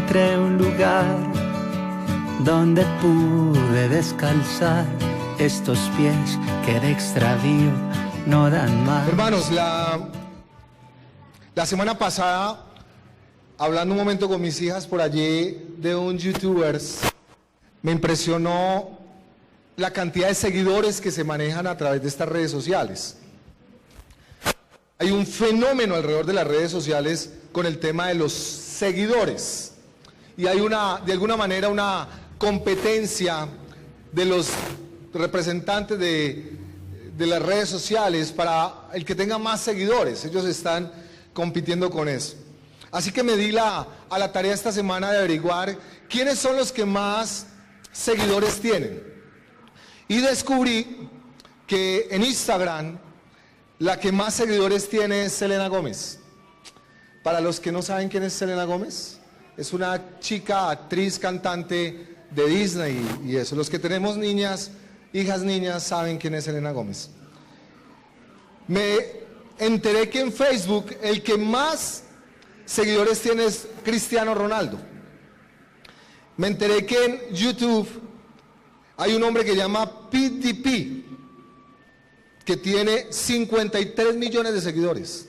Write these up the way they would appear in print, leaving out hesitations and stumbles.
encontré un lugar donde pude descalzar estos pies que de extravío no dan más. Hermanos, la semana pasada, hablando un momento con mis hijas por allí de un youtuber, me impresionó la cantidad de seguidores que se manejan a través de estas redes sociales. Hay un fenómeno alrededor de las redes sociales con el tema de los seguidores. Y hay de alguna manera una competencia de los representantes de las redes sociales para el que tenga más seguidores. Ellos están compitiendo con eso. Así que me di a la tarea esta semana de averiguar quiénes son los que más seguidores tienen. Y descubrí que en Instagram la que más seguidores tiene es Selena Gómez. Para los que no saben quién es Selena Gómez, es una chica, actriz, cantante de Disney y eso. Los que tenemos niñas, hijas niñas, saben quién es Selena Gómez. Me enteré que en Facebook el que más seguidores tiene es Cristiano Ronaldo. Me enteré que en YouTube hay un hombre que se llama PDP, que tiene 53 millones de seguidores.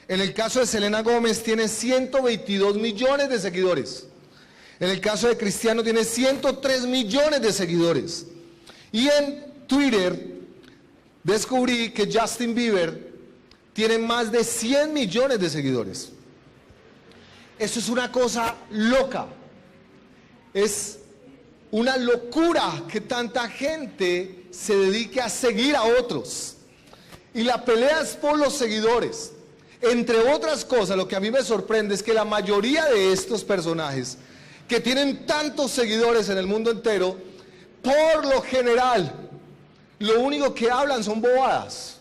En el caso de Selena Gómez tiene 122 millones de seguidores. En el caso de Cristiano tiene 103 millones de seguidores. Y en Twitter descubrí que Justin Bieber tiene más de 100 millones de seguidores. Eso es una cosa loca. Es una locura que tanta gente se dedique a seguir a otros. Y la pelea es por los seguidores. Entre otras cosas, lo que a mí me sorprende es que la mayoría de estos personajes que tienen tantos seguidores en el mundo entero, por lo general, lo único que hablan son bobadas.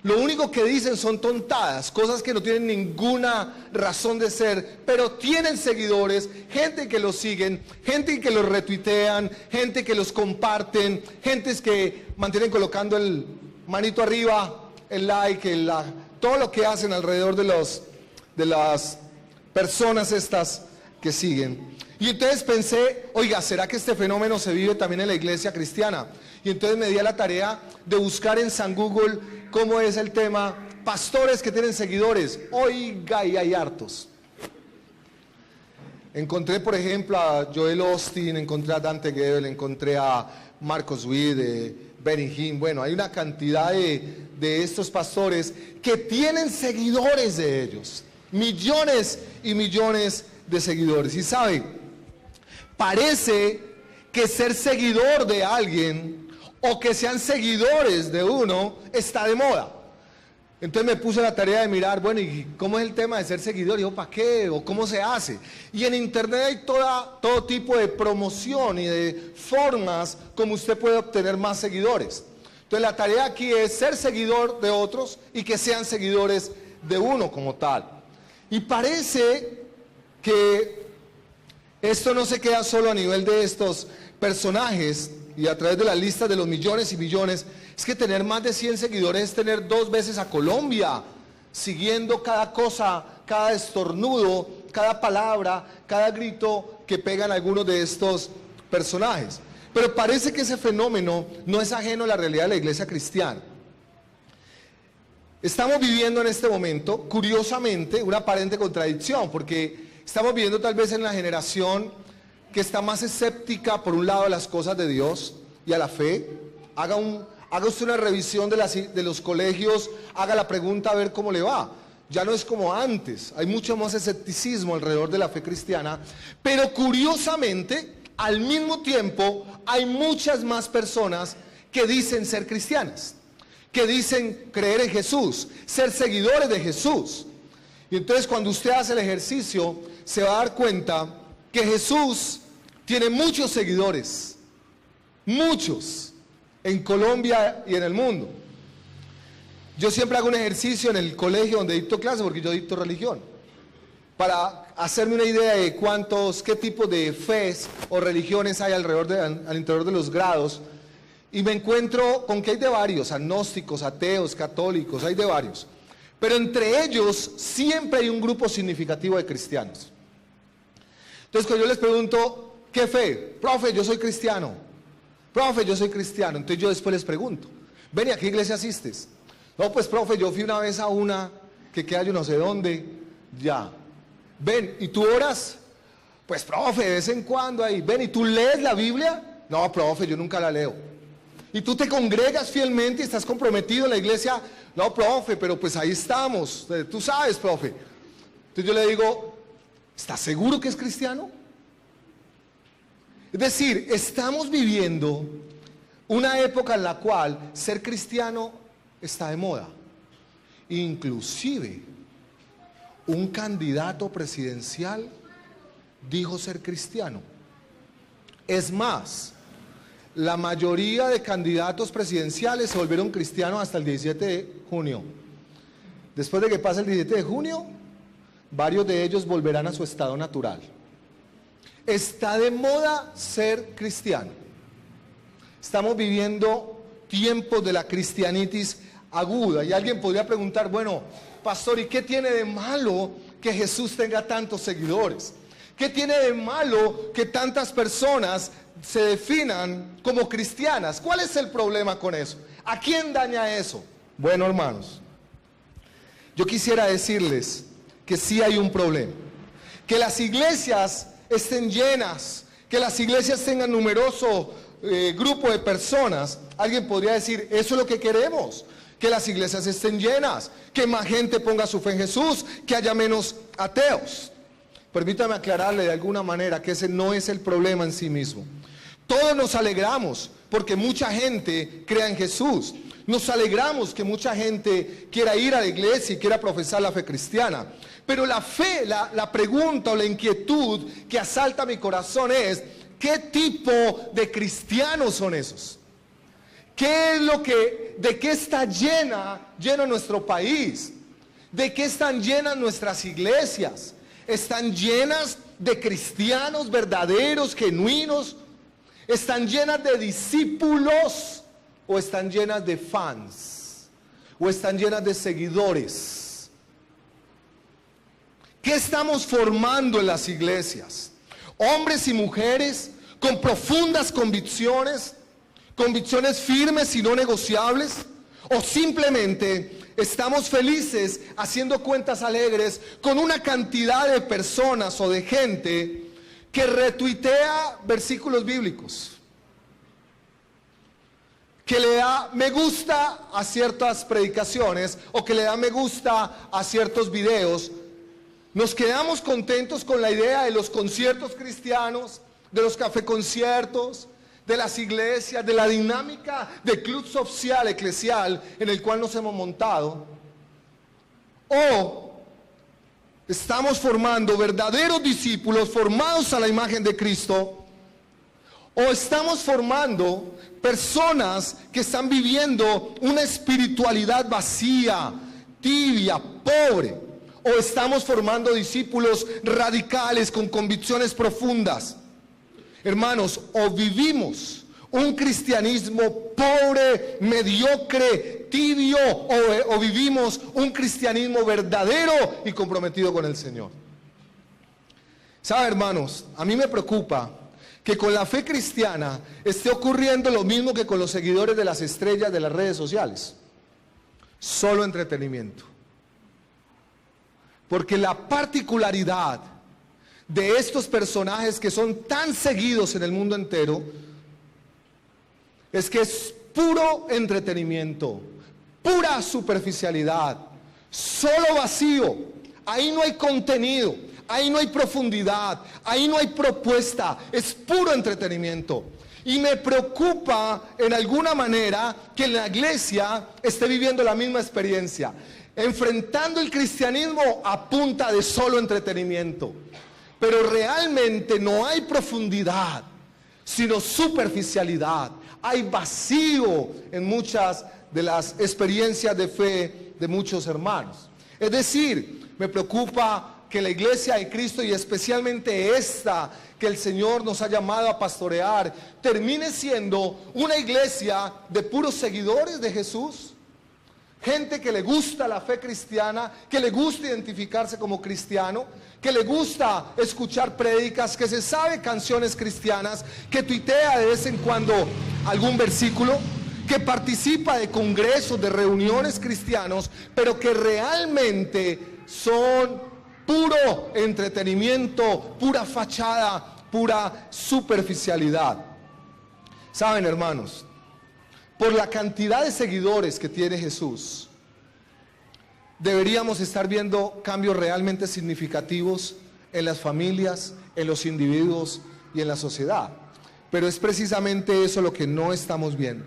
Lo único que dicen son tontadas, cosas que no tienen ninguna razón de ser, pero tienen seguidores, gente que los siguen, gente que los retuitean, gente que los comparten, gentes que mantienen colocando el manito arriba, el like, todo lo que hacen alrededor de las personas estas que siguen. Y entonces pensé, oiga, ¿será que este fenómeno se vive también en la iglesia cristiana? Y entonces me di a la tarea de buscar en San Google cómo es el tema, pastores que tienen seguidores. Oiga, y hay hartos. Encontré, por ejemplo, a Joel Austin, encontré a Dante Gebel, encontré a Marcos Witt, Benny Hinn. Bueno, hay una cantidad de estos pastores que tienen seguidores de ellos. Millones y millones de seguidores. Y sabe, parece que ser seguidor de alguien o que sean seguidores de uno está de moda. Entonces me puse la tarea de mirar, bueno, ¿y cómo es el tema de ser seguidor? Y yo, ¿para qué? ¿O cómo se hace? Y en internet hay todo tipo de promoción y de formas como usted puede obtener más seguidores. Entonces la tarea aquí es ser seguidor de otros y que sean seguidores de uno como tal. Y parece que esto no se queda solo a nivel de estos personajes y a través de la lista de los millones y millones. Es que tener más de 100 seguidores es tener 2 veces a Colombia, siguiendo cada cosa, cada estornudo, cada palabra, cada grito que pegan algunos de estos personajes. Pero parece que ese fenómeno no es ajeno a la realidad de la iglesia cristiana. Estamos viviendo en este momento, curiosamente, una aparente contradicción, porque estamos viviendo tal vez en la generación que está más escéptica, por un lado, a las cosas de Dios y a la fe. Haga usted una revisión de los colegios, haga la pregunta a ver cómo le va. Ya no es como antes, hay mucho más escepticismo alrededor de la fe cristiana, pero curiosamente, al mismo tiempo, hay muchas más personas que dicen ser cristianas, que dicen creer en Jesús, ser seguidores de Jesús. Y entonces cuando usted hace el ejercicio, se va a dar cuenta que Jesús tiene muchos seguidores, muchos, en Colombia y en el mundo. Yo siempre hago un ejercicio en el colegio donde dicto clase, porque yo dicto religión, para hacerme una idea de qué tipos de fes o religiones hay al interior de los grados, y me encuentro con que hay de varios, agnósticos, ateos, católicos, hay de varios, pero entre ellos siempre hay un grupo significativo de cristianos. Entonces cuando yo les pregunto, ¿qué fe? Profe, yo soy cristiano. Profe, yo soy cristiano. Entonces yo después les pregunto, ven, ¿y a qué iglesia asistes? No, pues profe, yo fui una vez a una que queda yo no sé dónde. Ya. Ven, ¿y tú oras? Pues profe, de vez en cuando ahí. Ven, ¿y tú lees la Biblia? No, profe, yo nunca la leo. ¿Y tú te congregas fielmente y estás comprometido en la iglesia? No, profe, pero pues ahí estamos. Tú sabes, profe. Entonces yo le digo, ¿estás seguro que es cristiano? Es decir, estamos viviendo una época en la cual ser cristiano está de moda. Inclusive, un candidato presidencial dijo ser cristiano. Es más, la mayoría de candidatos presidenciales se volvieron cristianos hasta el 17 de junio. Después de que pase el 17 de junio, varios de ellos volverán a su estado natural. Está de moda ser cristiano. Estamos viviendo tiempos de la cristianitis aguda. Y alguien podría preguntar, bueno, pastor, ¿y qué tiene de malo que Jesús tenga tantos seguidores? ¿Qué tiene de malo que tantas personas se definan como cristianas? ¿Cuál es el problema con eso? ¿A quién daña eso? Bueno, hermanos, yo quisiera decirles que sí hay un problema. Que las iglesias estén llenas, que las iglesias tengan numeroso grupo de personas. Alguien podría decir, eso es lo que queremos, que las iglesias estén llenas, que más gente ponga su fe en Jesús, que haya menos ateos. Permítame aclararle de alguna manera que ese no es el problema en sí mismo. Todos nos alegramos porque mucha gente crea en Jesús. Nos alegramos que mucha gente quiera ir a la iglesia y quiera profesar la fe cristiana. Pero la fe, la pregunta o la inquietud que asalta mi corazón es, ¿qué tipo de cristianos son esos? ¿Qué es de qué está lleno nuestro país? ¿De qué están llenas nuestras iglesias? ¿Están llenas de cristianos verdaderos, genuinos? ¿Están llenas de discípulos? ¿O están llenas de fans? ¿O están llenas de seguidores? ¿Qué estamos formando en las iglesias? Hombres y mujeres con profundas convicciones, convicciones firmes y no negociables, o simplemente estamos felices haciendo cuentas alegres con una cantidad de personas o de gente que retuitea versículos bíblicos, que le da me gusta a ciertas predicaciones o que le da me gusta a ciertos videos. Nos quedamos contentos con la idea de los conciertos cristianos, de los cafeconciertos, de las iglesias, de la dinámica de club social, eclesial, en el cual nos hemos montado. O estamos formando verdaderos discípulos formados a la imagen de Cristo, o estamos formando personas que están viviendo una espiritualidad vacía, tibia, pobre. O estamos formando discípulos radicales con convicciones profundas. Hermanos, o vivimos un cristianismo pobre, mediocre, tibio, o vivimos un cristianismo verdadero y comprometido con el Señor. ¿Sabe, hermanos? A mí me preocupa que con la fe cristiana esté ocurriendo lo mismo que con los seguidores de las estrellas de las redes sociales. Solo entretenimiento. Porque la particularidad de estos personajes que son tan seguidos en el mundo entero es que es puro entretenimiento, pura superficialidad, solo vacío. Ahí no hay contenido, ahí no hay profundidad, ahí no hay propuesta, es puro entretenimiento. Y me preocupa en alguna manera que la iglesia esté viviendo la misma experiencia, enfrentando el cristianismo a punta de solo entretenimiento. Pero realmente no hay profundidad, sino superficialidad. Hay vacío en muchas de las experiencias de fe de muchos hermanos. Es decir, me preocupa que la iglesia de Cristo, y especialmente esta que el Señor nos ha llamado a pastorear, termine siendo una iglesia de puros seguidores de Jesús, Gente que le gusta la fe cristiana, que le gusta identificarse como cristiano, que le gusta escuchar prédicas, que se sabe canciones cristianas, que tuitea de vez en cuando algún versículo, que participa de congresos, de reuniones cristianos, pero que realmente son puro entretenimiento, pura fachada, pura superficialidad. Saben, hermanos, por la cantidad de seguidores que tiene Jesús, deberíamos estar viendo cambios realmente significativos en las familias, en los individuos y en la sociedad. Pero es precisamente eso lo que no estamos viendo.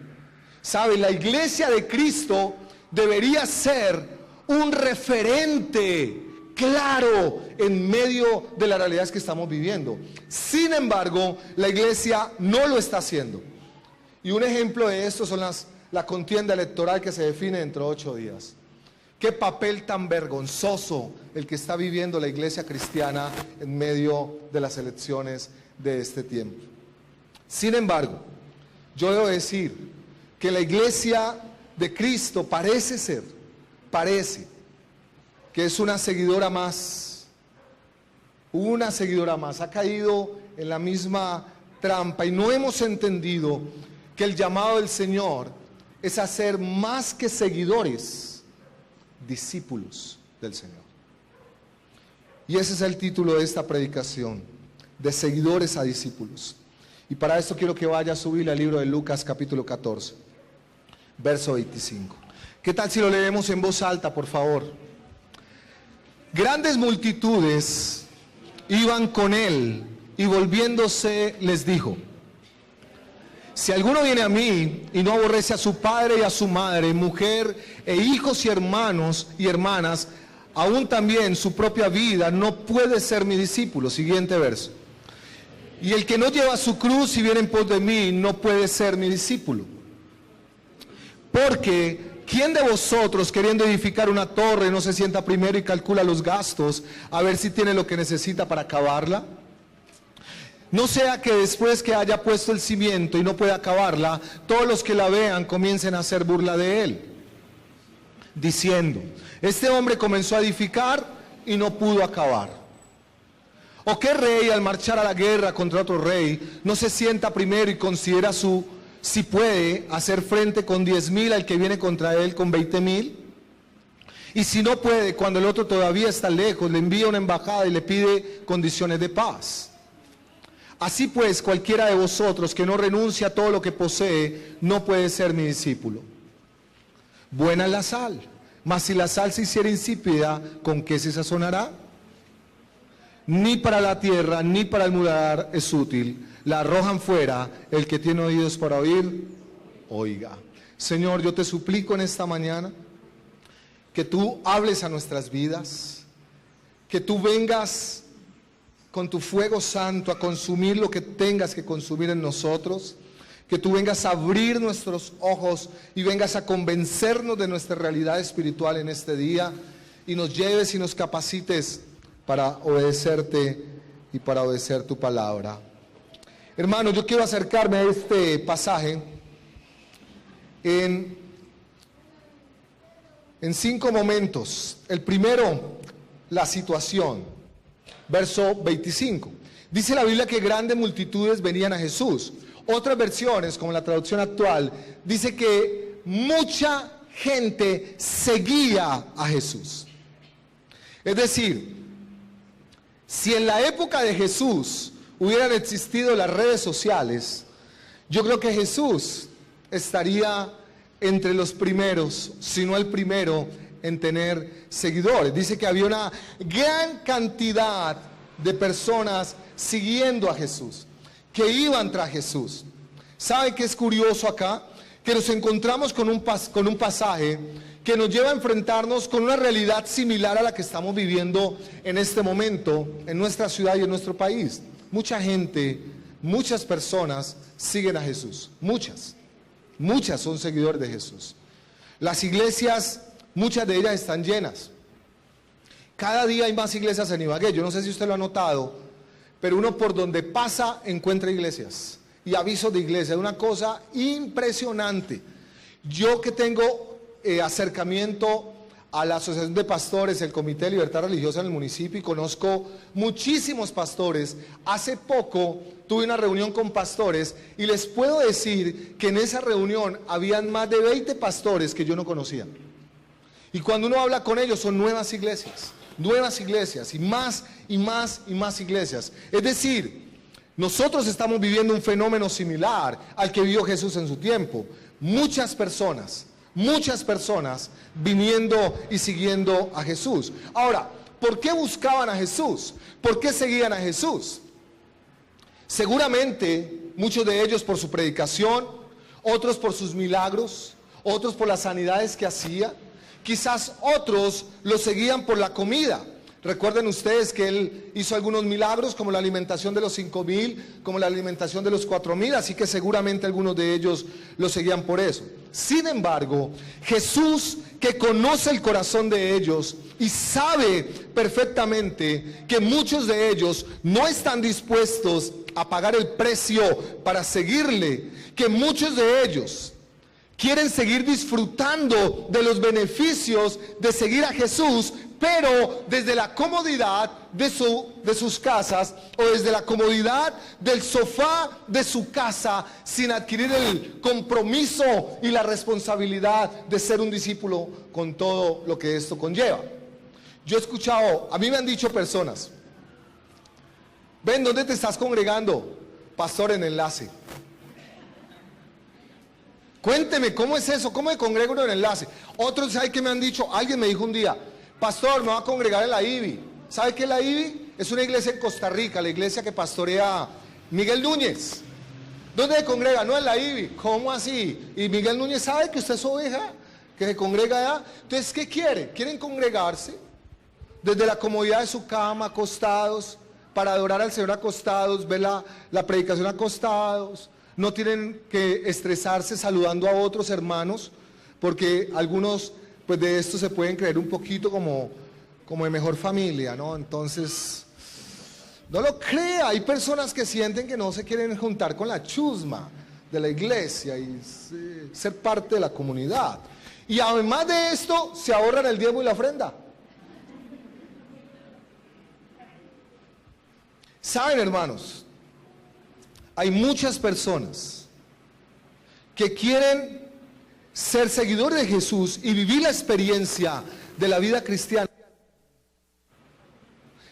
¿Sabe? La iglesia de Cristo debería ser un referente claro en medio de las realidades que estamos viviendo. Sin embargo, la iglesia no lo está haciendo. Y un ejemplo de esto son la contienda electoral que se define dentro de 8 días. Qué papel tan vergonzoso el que está viviendo la iglesia cristiana en medio de las elecciones de este tiempo. Sin embargo, yo debo decir que la iglesia de Cristo parece que es una seguidora más, ha caído en la misma trampa y no hemos entendido que el llamado del Señor es hacer más que seguidores, discípulos del Señor. Y ese es el título de esta predicación, de seguidores a discípulos. Y para esto quiero que vaya a subir al libro de Lucas capítulo 14, verso 25. ¿Qué tal si lo leemos en voz alta, por favor? Grandes multitudes iban con él y volviéndose les dijo: si alguno viene a mí y no aborrece a su padre y a su madre, mujer e hijos y hermanos y hermanas, aún también su propia vida, no puede ser mi discípulo. Siguiente verso. Y el que no lleva su cruz y viene en pos de mí, no puede ser mi discípulo. Porque ¿quién de vosotros, queriendo edificar una torre, no se sienta primero y calcula los gastos a ver si tiene lo que necesita para acabarla? No sea que después que haya puesto el cimiento y no pueda acabarla, todos los que la vean comiencen a hacer burla de él, diciendo: este hombre comenzó a edificar y no pudo acabar. ¿O qué rey, al marchar a la guerra contra otro rey, no se sienta primero y considera si puede hacer frente con 10,000 al que viene contra él con 20,000? Y si no puede, cuando el otro todavía está lejos, le envía una embajada y le pide condiciones de paz. Así pues, cualquiera de vosotros que no renuncia a todo lo que posee, no puede ser mi discípulo. Buena es la sal, mas si la sal se hiciera insípida, ¿con qué se sazonará? Ni para la tierra, ni para el muladar es útil. La arrojan fuera. El que tiene oídos para oír, oiga. Señor, yo te suplico en esta mañana que tú hables a nuestras vidas, que tú vengas con tu fuego santo a consumir lo que tengas que consumir en nosotros, que tú vengas a abrir nuestros ojos y vengas a convencernos de nuestra realidad espiritual en este día y nos lleves y nos capacites para obedecerte y para obedecer tu palabra. Hermanos, yo quiero acercarme a este pasaje en 5 momentos. El primero, la situación. Verso 25. Dice la Biblia que grandes multitudes venían a Jesús. Otras versiones, como la traducción actual, dice que mucha gente seguía a Jesús. Es decir, si en la época de Jesús hubieran existido las redes sociales, yo creo que Jesús estaría entre los primeros, si no el primero, en tener seguidores. Dice que había una gran cantidad de personas siguiendo a Jesús, que iban tras Jesús. ¿Sabe qué es curioso acá? Que nos encontramos con un pasaje que nos lleva a enfrentarnos con una realidad similar a la que estamos viviendo en este momento en nuestra ciudad y en nuestro país. Mucha gente, muchas personas siguen a Jesús. Muchas son seguidores de Jesús. Las iglesias, muchas de ellas están llenas. Cada día hay más iglesias en Ibagué. Yo no sé si usted lo ha notado, pero uno por donde pasa encuentra iglesias y avisos de iglesia. Es una cosa impresionante. Yo que tengo acercamiento a la Asociación de Pastores, el Comité de Libertad Religiosa en el municipio, y conozco muchísimos pastores. Hace poco tuve una reunión con pastores y les puedo decir que en esa reunión habían más de 20 pastores que yo no conocía. Y cuando uno habla con ellos son nuevas iglesias y más y más y más iglesias. Es decir, nosotros estamos viviendo un fenómeno similar al que vivió Jesús en su tiempo. Muchas personas viniendo y siguiendo a Jesús. Ahora, ¿por qué buscaban a Jesús? ¿Por qué seguían a Jesús? Seguramente muchos de ellos por su predicación, otros por sus milagros, otros por las sanidades que hacía. Quizás otros lo seguían por la comida. Recuerden ustedes que él hizo algunos milagros, como la alimentación de los 5,000, como la alimentación de los 4,000, así que seguramente algunos de ellos lo seguían por eso. Sin embargo, Jesús, que conoce el corazón de ellos y sabe perfectamente que muchos de ellos no están dispuestos a pagar el precio para seguirle, que muchos de ellos quieren seguir disfrutando de los beneficios de seguir a Jesús, pero desde la comodidad de sus casas o desde la comodidad del sofá de su casa, sin adquirir el compromiso y la responsabilidad de ser un discípulo con todo lo que esto conlleva. Yo he escuchado, a mí me han dicho personas, ven, ¿dónde te estás congregando? Pastor, en Enlace. Cuénteme, ¿cómo es eso? ¿Cómo me congrego en Enlace? Otros, ¿sabe qué me han dicho? Alguien me dijo un día, pastor, me voy a congregar en la IBI. ¿Sabe qué es la IBI? Es una iglesia en Costa Rica, la iglesia que pastorea Miguel Núñez. ¿Dónde se congrega? No, en la IBI. ¿Cómo así? Y Miguel Núñez sabe que usted es oveja, que se congrega allá. Entonces, ¿qué quiere? Quieren congregarse desde la comodidad de su cama, acostados, para adorar al Señor acostados, ver la predicación acostados. No tienen que estresarse saludando a otros hermanos, porque algunos pues de esto se pueden creer un poquito como de mejor familia, ¿no? Entonces, no lo crea, hay personas que sienten que no se quieren juntar con la chusma de la iglesia y ser parte de la comunidad. Y además de esto, se ahorran el diezmo y la ofrenda. ¿Saben, hermanos? Hay muchas personas que quieren ser seguidores de Jesús y vivir la experiencia de la vida cristiana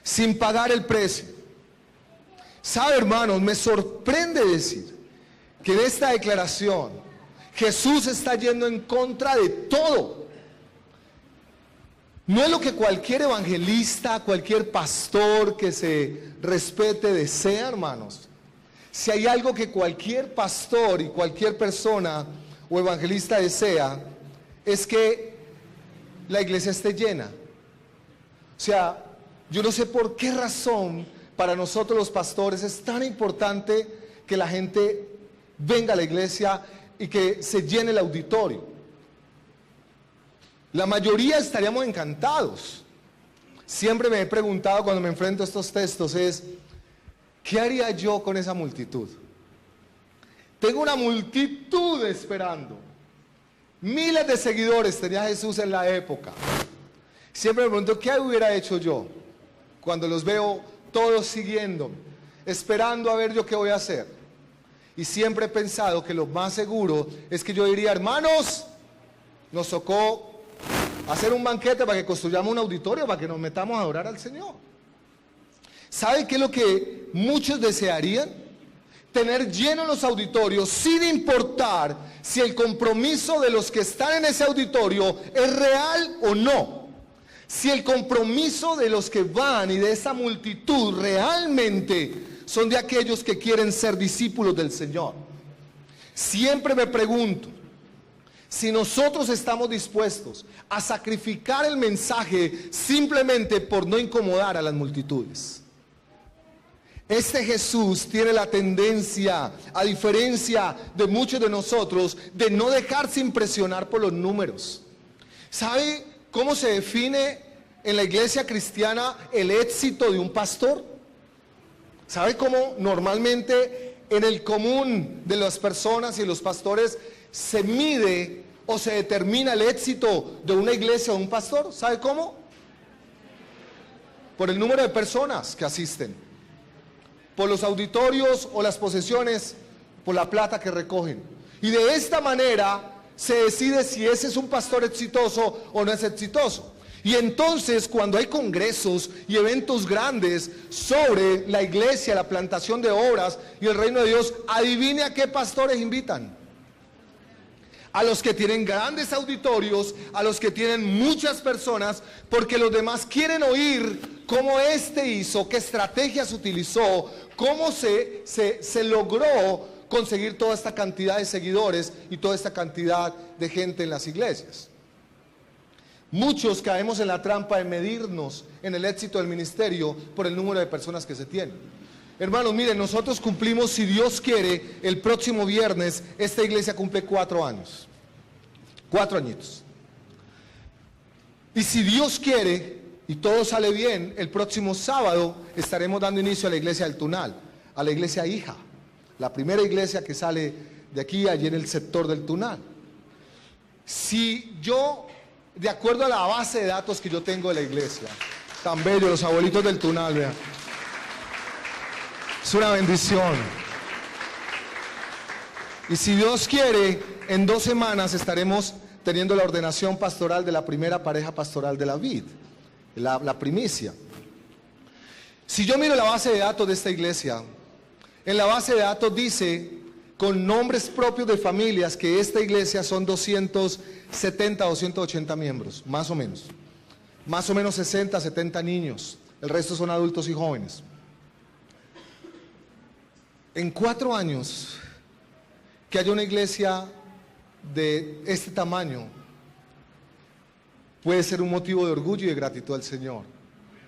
sin pagar el precio. ¿Sabe, hermanos? Me sorprende decir que en esta declaración Jesús está yendo en contra de todo. No es lo que cualquier evangelista, cualquier pastor que se respete desea, hermanos. Si hay algo que cualquier pastor y cualquier persona o evangelista desea, es que la iglesia esté llena. O sea, yo no sé por qué razón para nosotros los pastores es tan importante que la gente venga a la iglesia y que se llene el auditorio. La mayoría estaríamos encantados. Siempre me he preguntado cuando me enfrento a estos textos es, ¿qué haría yo con esa multitud? Tengo una multitud esperando. Miles de seguidores tenía Jesús en la época. Siempre me pregunto, ¿qué hubiera hecho yo? Cuando los veo todos siguiendo, esperando a ver yo qué voy a hacer. Y siempre he pensado que lo más seguro es que yo diría, hermanos, nos tocó hacer un banquete para que construyamos un auditorio, para que nos metamos a adorar al Señor. ¿Sabe qué es lo que muchos desearían? Tener llenos los auditorios sin importar si el compromiso de los que están en ese auditorio es real o no. Si el compromiso de los que van y de esa multitud realmente son de aquellos que quieren ser discípulos del Señor. Siempre me pregunto, si nosotros estamos dispuestos a sacrificar el mensaje simplemente por no incomodar a las multitudes. Este Jesús tiene la tendencia, a diferencia de muchos de nosotros, de no dejarse impresionar por los números. ¿Sabe cómo se define en la iglesia cristiana el éxito de un pastor? ¿Sabe cómo normalmente en el común de las personas y los pastores se mide o se determina el éxito de una iglesia o un pastor? ¿Sabe cómo? Por el número de personas que asisten, por los auditorios o las posesiones, por la plata que recogen. Y de esta manera se decide si ese es un pastor exitoso o no es exitoso. Y entonces, cuando hay congresos y eventos grandes sobre la iglesia, la plantación de obras y el reino de Dios, adivine a qué pastores invitan. A los que tienen grandes auditorios, a los que tienen muchas personas, porque los demás quieren oír cómo este hizo, qué estrategias utilizó, cómo se logró conseguir toda esta cantidad de seguidores y toda esta cantidad de gente en las iglesias. Muchos caemos en la trampa de medirnos en el éxito del ministerio por el número de personas que se tienen. Hermanos, miren, nosotros cumplimos, si Dios quiere, el próximo viernes, esta iglesia cumple 4 años. 4 añitos. Y si Dios quiere, y todo sale bien, el próximo sábado estaremos dando inicio a la iglesia del Tunal, a la iglesia hija, la primera iglesia que sale de aquí, allí en el sector del Tunal. Si yo, de acuerdo a la base de datos que yo tengo de la iglesia, tan bello, los abuelitos del Tunal, vean. Es una bendición. Y si Dios quiere, en 2 semanas estaremos teniendo la ordenación pastoral de la primera pareja pastoral de la vid, la primicia. Si yo miro la base de datos de esta iglesia, en la base de datos dice, con nombres propios de familias, que esta iglesia son 270, 280 miembros, más o menos. Más o menos 60, 70 niños. El resto son adultos y jóvenes. En 4 años, que haya una iglesia de este tamaño, puede ser un motivo de orgullo y de gratitud al Señor.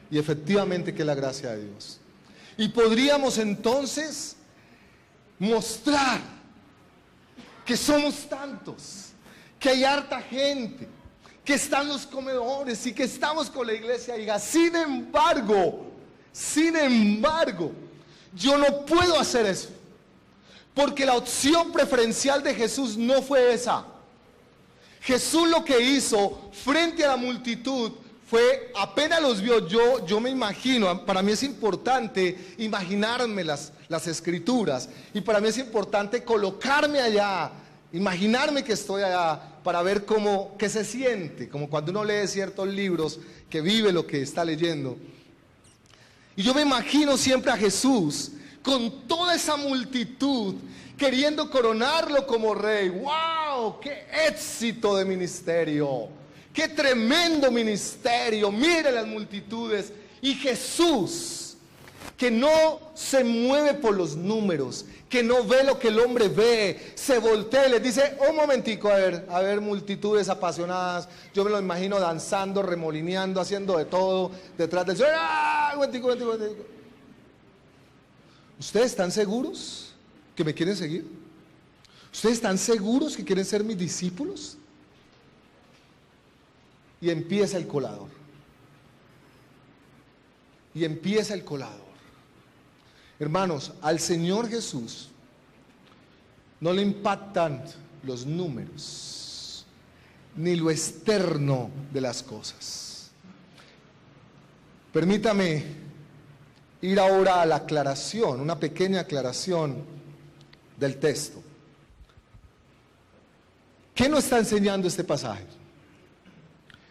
Y efectivamente que es la gracia de Dios. Y podríamos entonces mostrar que somos tantos, que hay harta gente, que están los comedores y que estamos con la iglesia hija. Sin embargo, yo no puedo hacer eso, porque la opción preferencial de Jesús no fue esa. Jesús lo que hizo frente a la multitud fue, apenas los vio, yo me imagino, para mí es importante imaginarme las escrituras, y para mí es importante colocarme allá, imaginarme que estoy allá, para ver qué se siente, como cuando uno lee ciertos libros, que vive lo que está leyendo. Y yo me imagino siempre a Jesús con toda esa multitud queriendo coronarlo como rey. ¡Wow! ¡Qué éxito de ministerio! ¡Qué tremendo ministerio! Mire las multitudes. Y Jesús, que no se mueve por los números, que no ve lo que el hombre ve, se voltea y les dice, un momentico, a ver, multitudes apasionadas, yo me lo imagino danzando, remolineando, haciendo de todo, detrás del Señor. ¡Ah! Momentico. ¿Ustedes están seguros que me quieren seguir? ¿Ustedes están seguros que quieren ser mis discípulos? Y empieza el colador. Hermanos, al Señor Jesús no le impactan los números, ni lo externo de las cosas. Permítame ir ahora a la aclaración, una pequeña aclaración del texto. ¿Qué nos está enseñando este pasaje?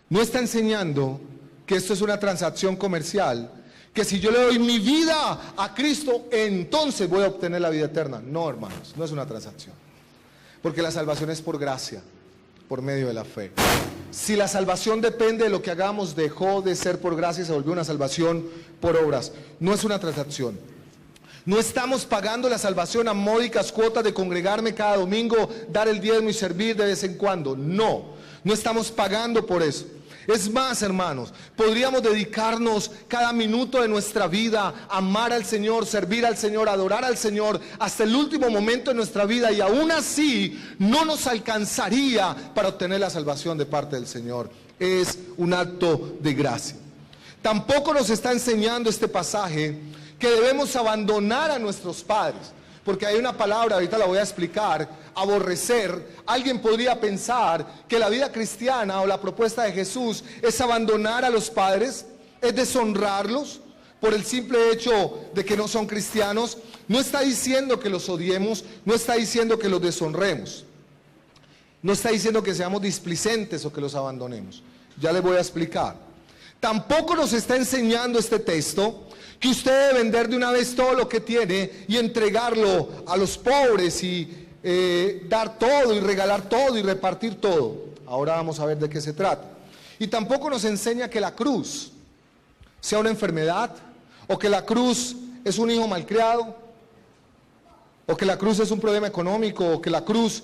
No está enseñando que esto es una transacción comercial, que si yo le doy mi vida a Cristo, entonces voy a obtener la vida eterna. No, hermanos, no es una transacción. Porque la salvación es por gracia, por medio de la fe. Si la salvación depende de lo que hagamos, dejó de ser por gracia y se volvió una salvación por obras. No es una transacción. No estamos pagando la salvación a módicas cuotas de congregarme cada domingo, dar el diezmo y servir de vez en cuando. No estamos pagando por eso. Es más, hermanos, podríamos dedicarnos cada minuto de nuestra vida a amar al Señor, servir al Señor, adorar al Señor hasta el último momento de nuestra vida, y aún así no nos alcanzaría para obtener la salvación de parte del Señor. Es un acto de gracia. Tampoco nos está enseñando este pasaje que debemos abandonar a nuestros padres, Porque hay una palabra, ahorita la voy a explicar, aborrecer. Alguien podría pensar que la vida cristiana o la propuesta de Jesús es abandonar a los padres, es deshonrarlos por el simple hecho de que no son cristianos. No está diciendo que los odiemos, no está diciendo que los deshonremos, no está diciendo que seamos displicentes o que los abandonemos. Ya les voy a explicar. Tampoco nos está enseñando este texto que usted debe vender de una vez todo lo que tiene y entregarlo a los pobres y dar todo y regalar todo y repartir todo. Ahora vamos a ver de qué se trata. Y tampoco nos enseña que la cruz sea una enfermedad, o que la cruz es un hijo malcriado, o que la cruz es un problema económico, o que la cruz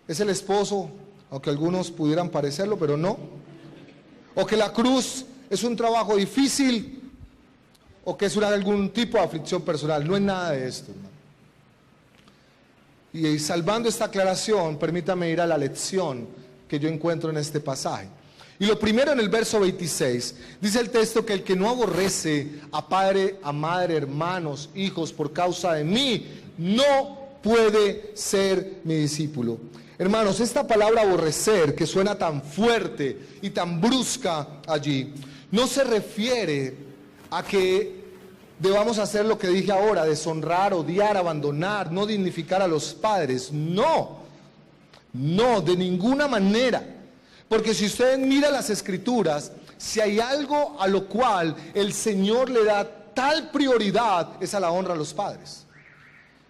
es el esposo, aunque algunos pudieran parecerlo, pero no. O que la cruz es un trabajo difícil, o que es algún tipo de aflicción personal. No es nada de esto, hermano. Y salvando esta aclaración, permítame ir a la lección que yo encuentro en este pasaje. Y lo primero, en el verso 26, dice el texto que el que no aborrece a padre, a madre, hermanos, hijos por causa de mí, no puede ser mi discípulo. Hermanos, esta palabra aborrecer, que suena tan fuerte y tan brusca allí, no se refiere a que debamos hacer lo que dije ahora, deshonrar, odiar, abandonar, no dignificar a los padres. No, de ninguna manera. Porque si usted mira las Escrituras, si hay algo a lo cual el Señor le da tal prioridad, es a la honra a los padres.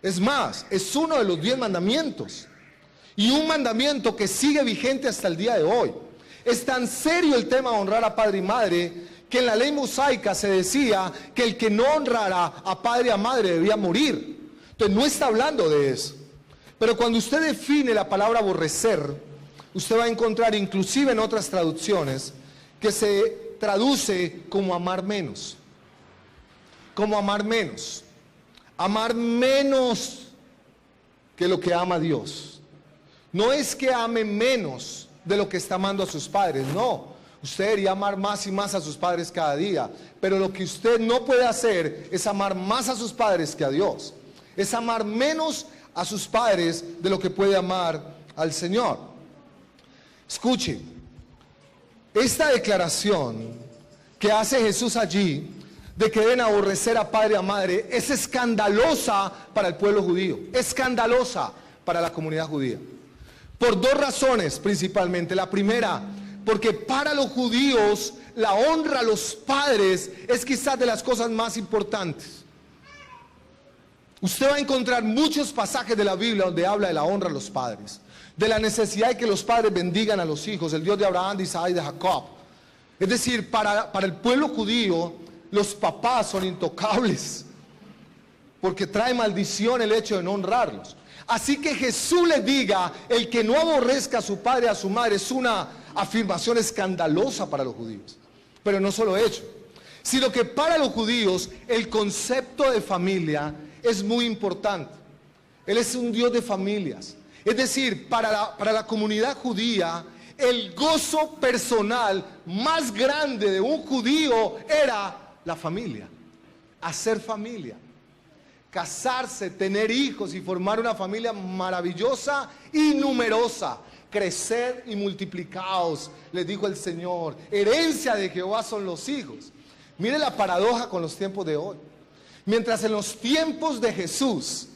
Es más, es uno de los 10 mandamientos. Y un mandamiento que sigue vigente hasta el día de hoy. Es tan serio el tema de honrar a padre y madre, que en la ley mosaica se decía que el que no honrara a padre y a madre debía morir. Entonces no está hablando de eso. Pero cuando usted define la palabra aborrecer, usted va a encontrar inclusive en otras traducciones que se traduce como amar menos. Como amar menos. Amar menos que lo que ama Dios. No es que ame menos de lo que está amando a sus padres, no. Usted debería amar más y más a sus padres cada día. Pero lo que usted no puede hacer es amar más a sus padres que a Dios. Es amar menos a sus padres de lo que puede amar al Señor. Escuche, esta declaración que hace Jesús allí, de que deben aborrecer a padre y a madre, es escandalosa para el pueblo judío. Escandalosa para la comunidad judía. Por 2 razones principalmente. La primera, porque para los judíos la honra a los padres es quizás de las cosas más importantes. Usted va a encontrar muchos pasajes de la Biblia donde habla de la honra a los padres, de la necesidad de que los padres bendigan a los hijos, el Dios de Abraham, de Isaac y de Jacob. Es decir, para el pueblo judío, los papás son intocables, porque trae maldición el hecho de no honrarlos. Así que Jesús le diga, el que no aborrezca a su padre y a su madre, es una afirmación escandalosa para los judíos. Pero no solo eso, sino que para los judíos el concepto de familia es muy importante. Él es un Dios de familias. Es decir, para la comunidad judía, el gozo personal más grande de un judío era la familia, hacer familia. Casarse, tener hijos y formar una familia maravillosa y numerosa. Crecer y multiplicaos, les dijo el Señor. Herencia de Jehová son los hijos. Mire la paradoja con los tiempos de hoy. Mientras en los tiempos de Jesús,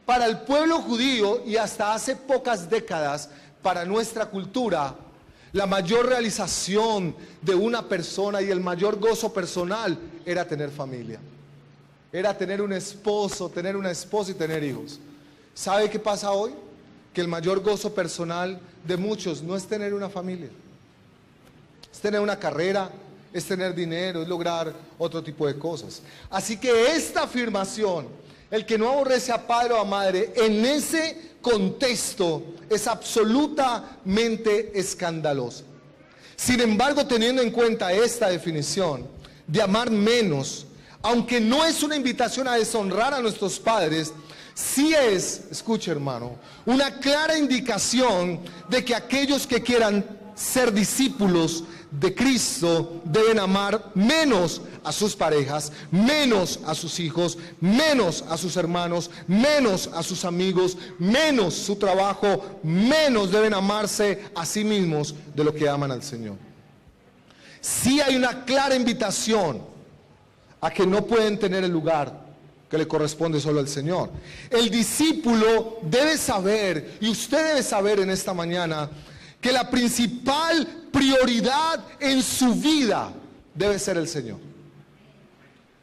para el pueblo judío y hasta hace pocas décadas, para nuestra cultura, la mayor realización de una persona y el mayor gozo personal era tener familia. Era tener un esposo, tener una esposa y tener hijos. ¿Sabe qué pasa hoy? Que el mayor gozo personal de muchos no es tener una familia. Es tener una carrera, es tener dinero, es lograr otro tipo de cosas. Así que esta afirmación, el que no aborrece a padre o a madre, en ese contexto es absolutamente escandalosa. Sin embargo, teniendo en cuenta esta definición de amar menos, aunque no es una invitación a deshonrar a nuestros padres, sí es, escuche hermano, una clara indicación de que aquellos que quieran ser discípulos de Cristo, deben amar menos a sus parejas, menos a sus hijos, menos a sus hermanos, menos a sus amigos, menos su trabajo, menos deben amarse a sí mismos de lo que aman al Señor. Sí hay una clara invitación a que no pueden tener el lugar que le corresponde solo al Señor. El discípulo debe saber, y usted debe saber en esta mañana, que la principal prioridad en su vida debe ser el Señor.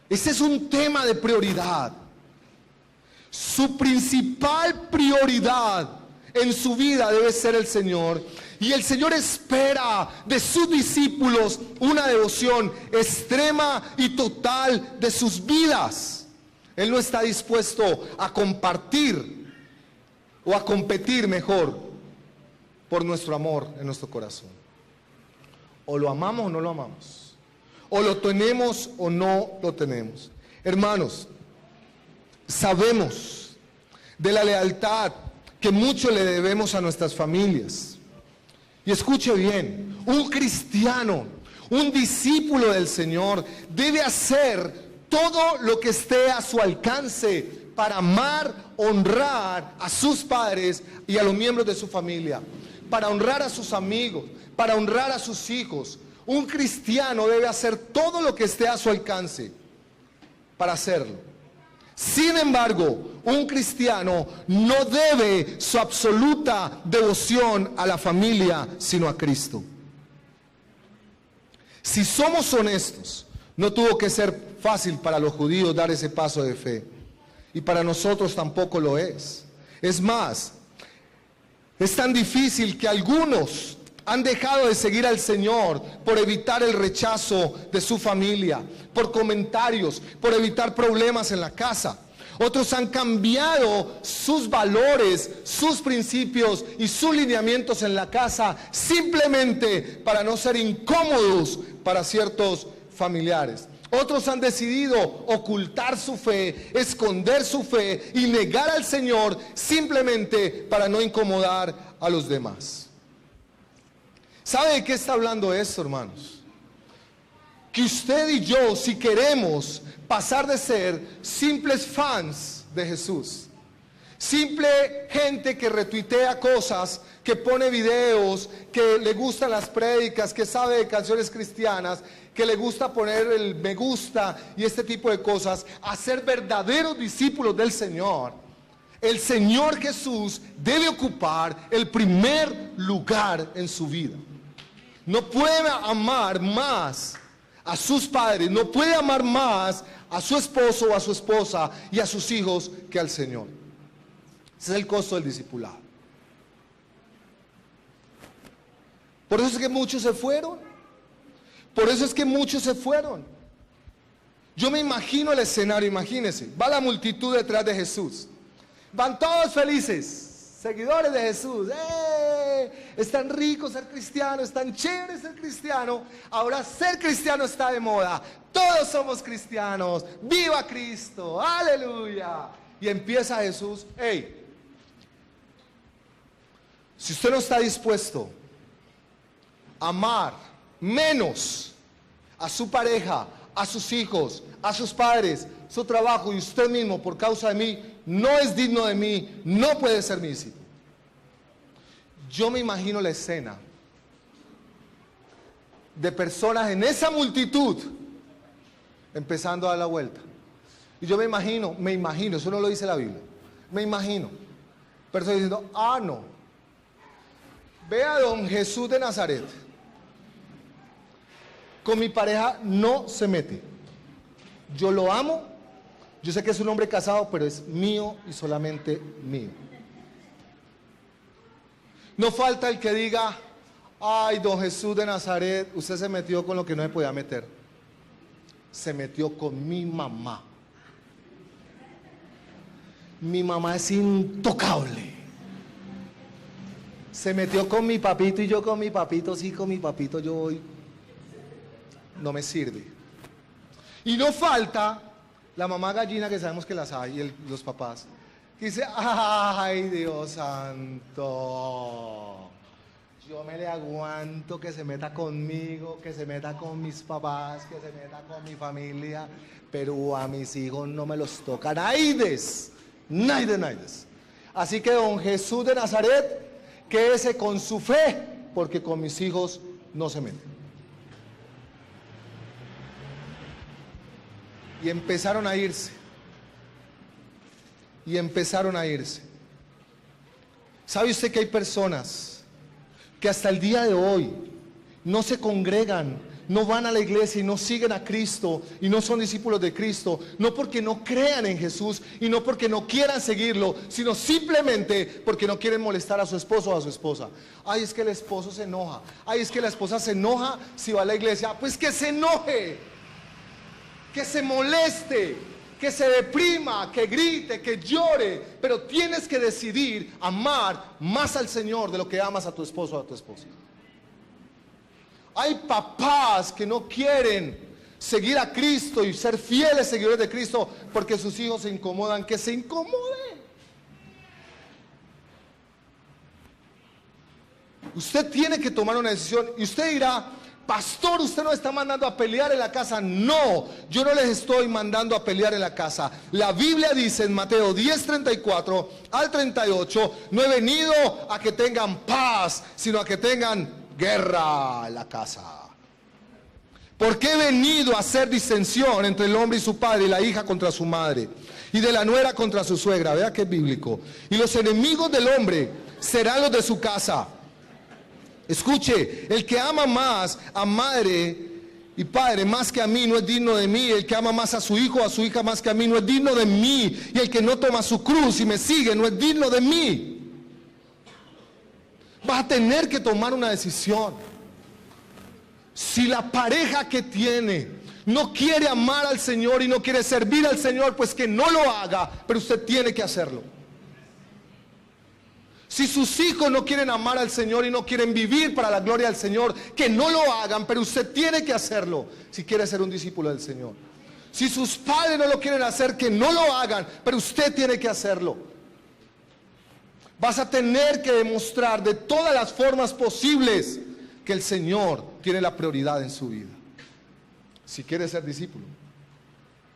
Ese es un tema de prioridad. Su principal prioridad en su vida debe ser el Señor. Y el Señor espera de sus discípulos una devoción extrema y total de sus vidas. Él no está dispuesto a compartir o a competir mejor por nuestro amor en nuestro corazón. O lo amamos o no lo amamos. O lo tenemos o no lo tenemos. Hermanos, sabemos de la lealtad que mucho le debemos a nuestras familias. Y escuche bien, un cristiano, un discípulo del Señor debe hacer todo lo que esté a su alcance para amar, honrar a sus padres y a los miembros de su familia, para honrar a sus amigos, para honrar a sus hijos. Un cristiano debe hacer todo lo que esté a su alcance para hacerlo. Sin embargo, un cristiano no debe su absoluta devoción a la familia, sino a Cristo. Si somos honestos, no tuvo que ser fácil para los judíos dar ese paso de fe. Y para nosotros tampoco lo es. Es más, es tan difícil que algunos han dejado de seguir al Señor por evitar el rechazo de su familia, por comentarios, por evitar problemas en la casa. Otros han cambiado sus valores, sus principios y sus lineamientos en la casa simplemente para no ser incómodos para ciertos familiares. Otros han decidido ocultar su fe, esconder su fe y negar al Señor simplemente para no incomodar a los demás. ¿Sabe de qué está hablando esto, hermanos? Que usted y yo, si queremos pasar de ser simples fans de Jesús, simple gente que retuitea cosas, que pone videos, que le gustan las prédicas, que sabe de canciones cristianas, que le gusta poner el me gusta y este tipo de cosas, a ser verdaderos discípulos del Señor, el Señor Jesús debe ocupar el primer lugar en su vida. No puede amar más a sus padres, no puede amar más a su esposo o a su esposa y a sus hijos que al Señor. Ese es el costo del discipulado. Por eso es que muchos se fueron. Por eso es que muchos se fueron. Yo me imagino el escenario, imagínense. Va la multitud detrás de Jesús. Van todos felices, seguidores de Jesús. Es tan rico ser cristiano, es tan chévere ser cristiano. Ahora ser cristiano está de moda. Todos somos cristianos. ¡Viva Cristo! ¡Aleluya! Y empieza Jesús. Si usted no está dispuesto a amar menos a su pareja, a sus hijos, a sus padres, su trabajo y usted mismo por causa de mí, no es digno de mí, no puede ser mi discípulo. Yo me imagino la escena de personas en esa multitud empezando a dar la vuelta. Y yo me imagino, eso no lo dice la Biblia, me imagino personas diciendo, no, ve a don Jesús de Nazaret, con mi pareja no se mete, yo lo amo, yo sé que es un hombre casado, pero es mío y solamente mío. No falta el que diga, ay, don Jesús de Nazaret, usted se metió con lo que no se podía meter. Se metió con mi mamá. Mi mamá es intocable. Se metió con mi papito y yo con mi papito, sí, con mi papito yo voy. No me sirve. Y no falta la mamá gallina, que sabemos que las hay, y los papás, que dice, ay, Dios santo, Yo me le aguanto que se meta conmigo, que se meta con mis papás, que se meta con mi familia, pero a mis hijos no me los toca. Naides. Así que don Jesús de Nazaret, quédese con su fe, porque con mis hijos no se mete. Y empezaron a irse. ¿Sabe usted que hay personas que hasta el día de hoy no se congregan, no van a la iglesia y no siguen a Cristo y no son discípulos de Cristo? No porque no crean en Jesús y no porque no quieran seguirlo, sino simplemente porque no quieren molestar a su esposo o a su esposa. Ay, es que el esposo se enoja. Ay, es que la esposa se enoja si va a la iglesia. Pues que se enoje, que se moleste, que se deprima, que grite, que llore, pero tienes que decidir amar más al Señor de lo que amas a tu esposo o a tu esposa. Hay papás que no quieren seguir a Cristo y ser fieles seguidores de Cristo porque sus hijos se incomodan. Que se incomoden. Usted tiene que tomar una decisión. Y usted dirá: pastor, usted nos está mandando a pelear en la casa. No, yo no les estoy mandando a pelear en la casa. La Biblia dice en Mateo 10:34 al 38: no he venido a que tengan paz, sino a que tengan guerra en la casa. Porque he venido a hacer disensión entre el hombre y su padre, y la hija contra su madre, y de la nuera contra su suegra. Vea que es bíblico. Y los enemigos del hombre serán los de su casa. Escuche, el que ama más a madre y padre más que a mí no es digno de mí. El que ama más a su hijo o a su hija más que a mí no es digno de mí. Y el que no toma su cruz y me sigue no es digno de mí. Vas a tener que tomar una decisión. Si la pareja que tiene no quiere amar al Señor y no quiere servir al Señor, pues que no lo haga, pero usted tiene que hacerlo. Si sus hijos no quieren amar al Señor y no quieren vivir para la gloria del Señor, que no lo hagan, pero usted tiene que hacerlo si quiere ser un discípulo del Señor. Si sus padres no lo quieren hacer, que no lo hagan, pero usted tiene que hacerlo. Vas a tener que demostrar de todas las formas posibles que el Señor tiene la prioridad en su vida, si quiere ser discípulo.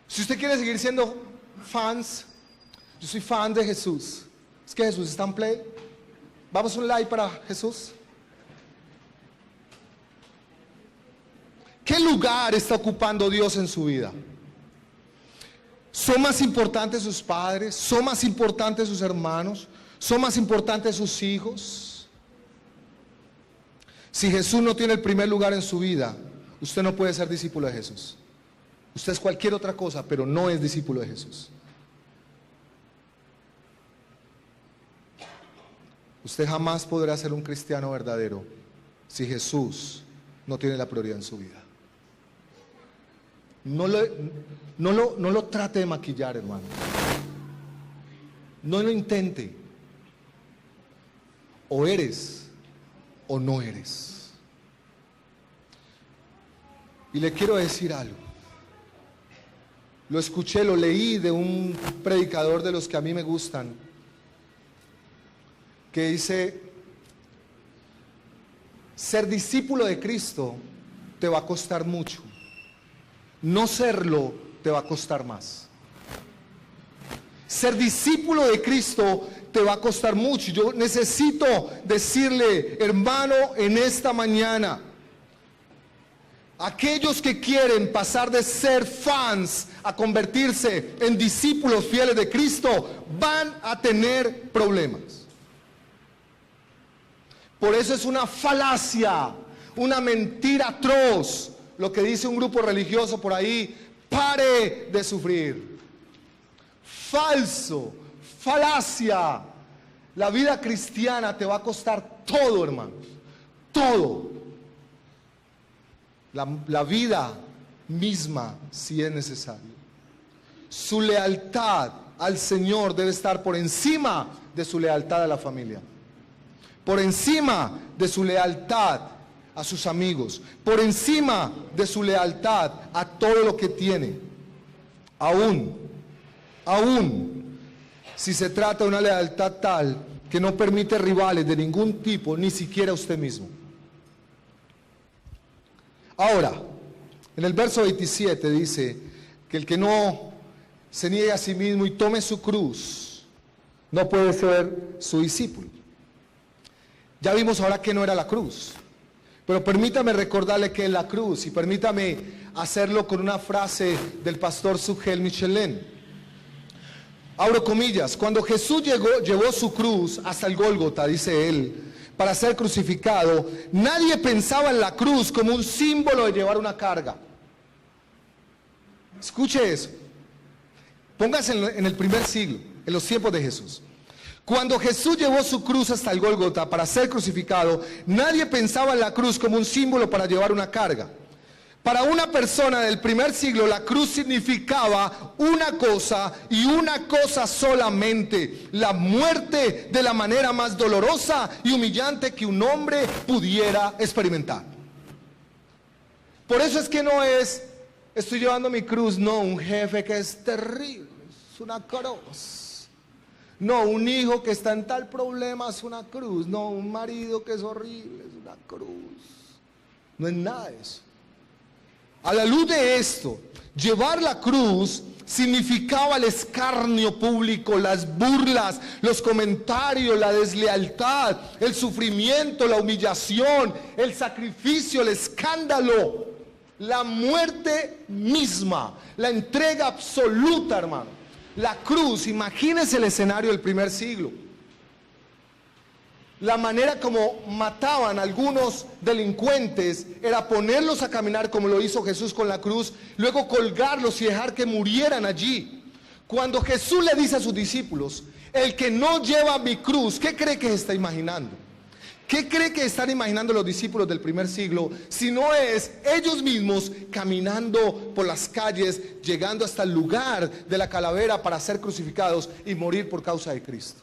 Si usted quiere seguir siendo fans, yo soy fan de Jesús. Es que Jesús está en play. Vamos un like para Jesús. ¿Qué lugar está ocupando Dios en su vida? ¿Son más importantes sus padres? ¿Son más importantes sus hermanos? ¿Son más importantes sus hijos? Si Jesús no tiene el primer lugar en su vida, usted no puede ser discípulo de Jesús. Usted es cualquier otra cosa, pero no es discípulo de Jesús. Usted jamás podrá ser un cristiano verdadero si Jesús no tiene la prioridad en su vida. No lo trate de maquillar, hermano. No lo intente. O eres o no eres. Y le quiero decir algo. Lo escuché, lo leí de un predicador de los que a mí me gustan, que dice: ser discípulo de Cristo te va a costar mucho. No serlo te va a costar más. Ser discípulo de Cristo te va a costar mucho. Yo necesito decirle, hermano, en esta mañana, aquellos que quieren pasar de ser fans a convertirse en discípulos fieles de Cristo van a tener problemas. Por eso es una falacia, una mentira atroz lo que dice un grupo religioso por ahí: pare de sufrir. Falso, falacia. La vida cristiana te va a costar todo, hermanos, todo. La vida misma, si es necesario. Su lealtad al Señor debe estar por encima de su lealtad a la familia, por encima de su lealtad a sus amigos, por encima de su lealtad a todo lo que tiene. Aún si se trata de una lealtad tal que no permite rivales de ningún tipo, ni siquiera usted mismo. Ahora, en el verso 27 dice que el que no se niegue a sí mismo y tome su cruz, no puede ser su discípulo. Ya vimos ahora que no era la cruz, pero permítame recordarle que es la cruz, y permítame hacerlo con una frase del pastor Sugel Michelin. Abro comillas: cuando Jesús llevó su cruz hasta el Gólgota, dice él, para ser crucificado, nadie pensaba en la cruz como un símbolo de llevar una carga. Escuche eso. Póngase en el primer siglo, en los tiempos de Jesús. Cuando Jesús llevó su cruz hasta el Gólgota para ser crucificado, nadie pensaba en la cruz como un símbolo para llevar una carga. Para una persona del primer siglo, la cruz significaba una cosa y una cosa solamente: la muerte de la manera más dolorosa y humillante que un hombre pudiera experimentar. Por eso es que no es, estoy llevando mi cruz, no, un jefe que es terrible, es una cruz. No, un hijo que está en tal problema es una cruz. No, un marido que es horrible es una cruz. No es nada de eso. A la luz de esto, llevar la cruz significaba el escarnio público, las burlas, los comentarios, la deslealtad, el sufrimiento, la humillación, el sacrificio, el escándalo, la muerte misma, la entrega absoluta, hermano. La cruz, imagínense el escenario del primer siglo. La manera como mataban a algunos delincuentes era ponerlos a caminar como lo hizo Jesús con la cruz, luego colgarlos y dejar que murieran allí. Cuando Jesús le dice a sus discípulos: el que no lleva mi cruz, ¿qué cree que se está imaginando? ¿Qué cree que están imaginando los discípulos del primer siglo? Si no es ellos mismos caminando por las calles, llegando hasta el lugar de la calavera para ser crucificados y morir por causa de Cristo.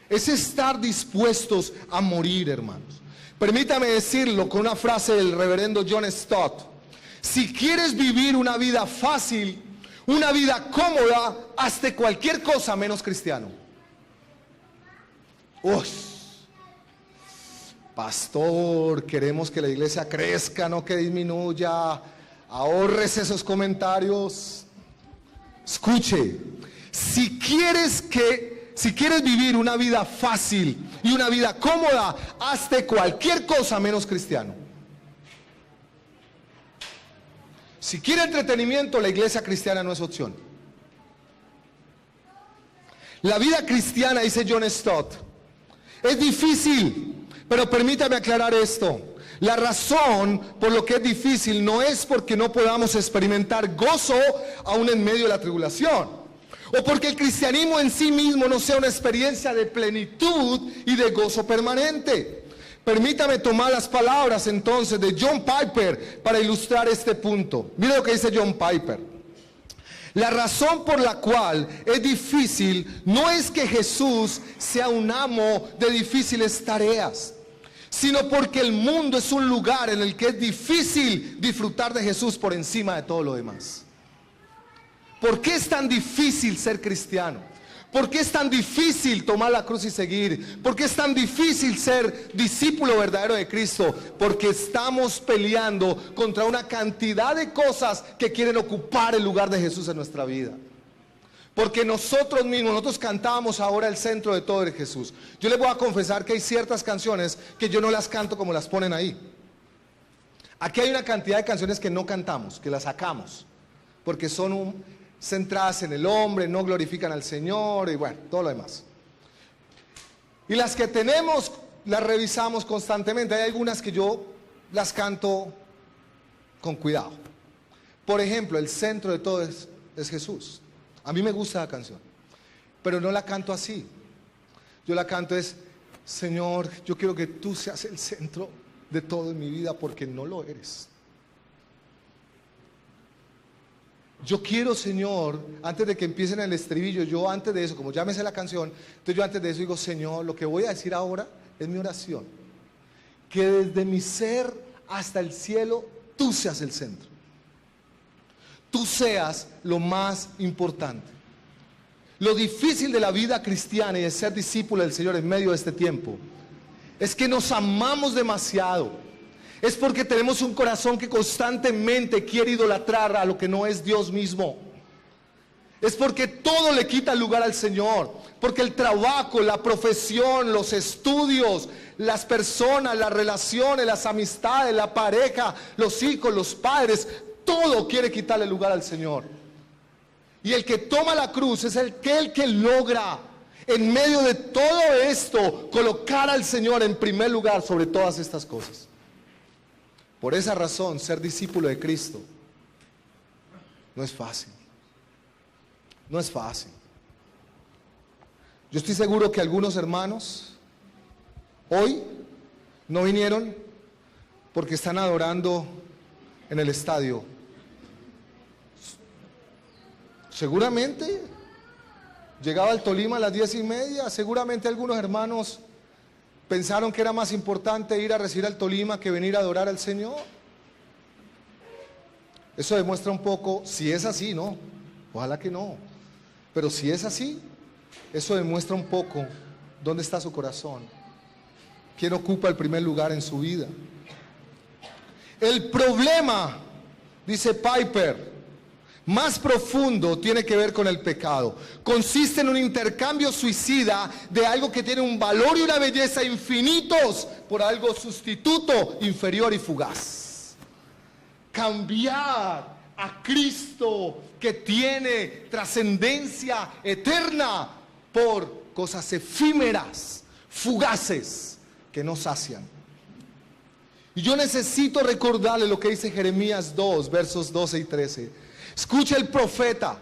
Es estar dispuestos a morir, hermanos. Permítame decirlo con una frase del reverendo John Stott: si quieres vivir una vida fácil, una vida cómoda, hazte cualquier cosa menos cristiano. Pastor, queremos que la iglesia crezca, no que disminuya. Ahórrese esos comentarios. Escuche, si quieres vivir una vida fácil y una vida cómoda, hazte cualquier cosa menos cristiano. Si quiere entretenimiento, la iglesia cristiana no es opción. La vida cristiana, dice John Stott, es difícil, pero permítame aclarar esto. La razón por lo que es difícil no es porque no podamos experimentar gozo aún en medio de la tribulación, o porque el cristianismo en sí mismo no sea una experiencia de plenitud y de gozo permanente. Permítame tomar las palabras entonces de John Piper para ilustrar este punto. Mira lo que dice John Piper. La razón por la cual es difícil no es que Jesús sea un amo de difíciles tareas, sino porque el mundo es un lugar en el que es difícil disfrutar de Jesús por encima de todo lo demás. ¿Por qué es tan difícil ser cristiano? ¿Por qué es tan difícil tomar la cruz y seguir? ¿Por qué es tan difícil ser discípulo verdadero de Cristo? Porque estamos peleando contra una cantidad de cosas que quieren ocupar el lugar de Jesús en nuestra vida. Porque nosotros mismos, nosotros cantamos ahora el centro de todo de Jesús. Yo les voy a confesar que hay ciertas canciones que yo no las canto como las ponen ahí. Aquí hay una cantidad de canciones que no cantamos, que las sacamos, porque son centradas en el hombre, no glorifican al Señor y bueno, todo lo demás. Y las que tenemos, las revisamos constantemente. Hay algunas que yo las canto con cuidado. Por ejemplo, el centro de todo es Jesús. A mí me gusta la canción, pero no la canto así. Yo la canto es: Señor, yo quiero que tú seas el centro de todo en mi vida, porque no lo eres. Yo quiero, Señor, antes de que empiecen el estribillo, yo antes de eso, como ya me sé la canción, entonces yo antes de eso digo: Señor, lo que voy a decir ahora es mi oración, que desde mi ser hasta el cielo tú seas el centro, tú seas lo más importante. Lo difícil de la vida cristiana y de ser discípulo del Señor en medio de este tiempo es que nos amamos demasiado. Es porque tenemos un corazón que constantemente quiere idolatrar a lo que no es Dios mismo. Es porque todo le quita lugar al Señor. Porque el trabajo, la profesión, los estudios, las personas, las relaciones, las amistades, la pareja, los hijos, los padres, todo quiere quitarle lugar al Señor. Y el que toma la cruz es el que logra, en medio de todo esto, colocar al Señor en primer lugar sobre todas estas cosas. Por esa razón, ser discípulo de Cristo no es fácil. No es fácil. Yo estoy seguro que algunos hermanos hoy no vinieron porque están adorando en el estadio. Seguramente llegaba al Tolima a las 10:30. Seguramente algunos hermanos pensaron que era más importante ir a recibir al Tolima que venir a adorar al Señor. Eso demuestra un poco, si es así, ¿no? Ojalá que no. Pero si es así, eso demuestra un poco dónde está su corazón. ¿Quién ocupa el primer lugar en su vida? El problema, dice Piper, más profundo tiene que ver con el pecado. Consiste en un intercambio suicida de algo que tiene un valor y una belleza infinitos por algo sustituto, inferior y fugaz. Cambiar a Cristo, que tiene trascendencia eterna, por cosas efímeras, fugaces, que no sacian. Y yo necesito recordarle lo que dice Jeremías 2, versos 12 y 13. Escucha el profeta,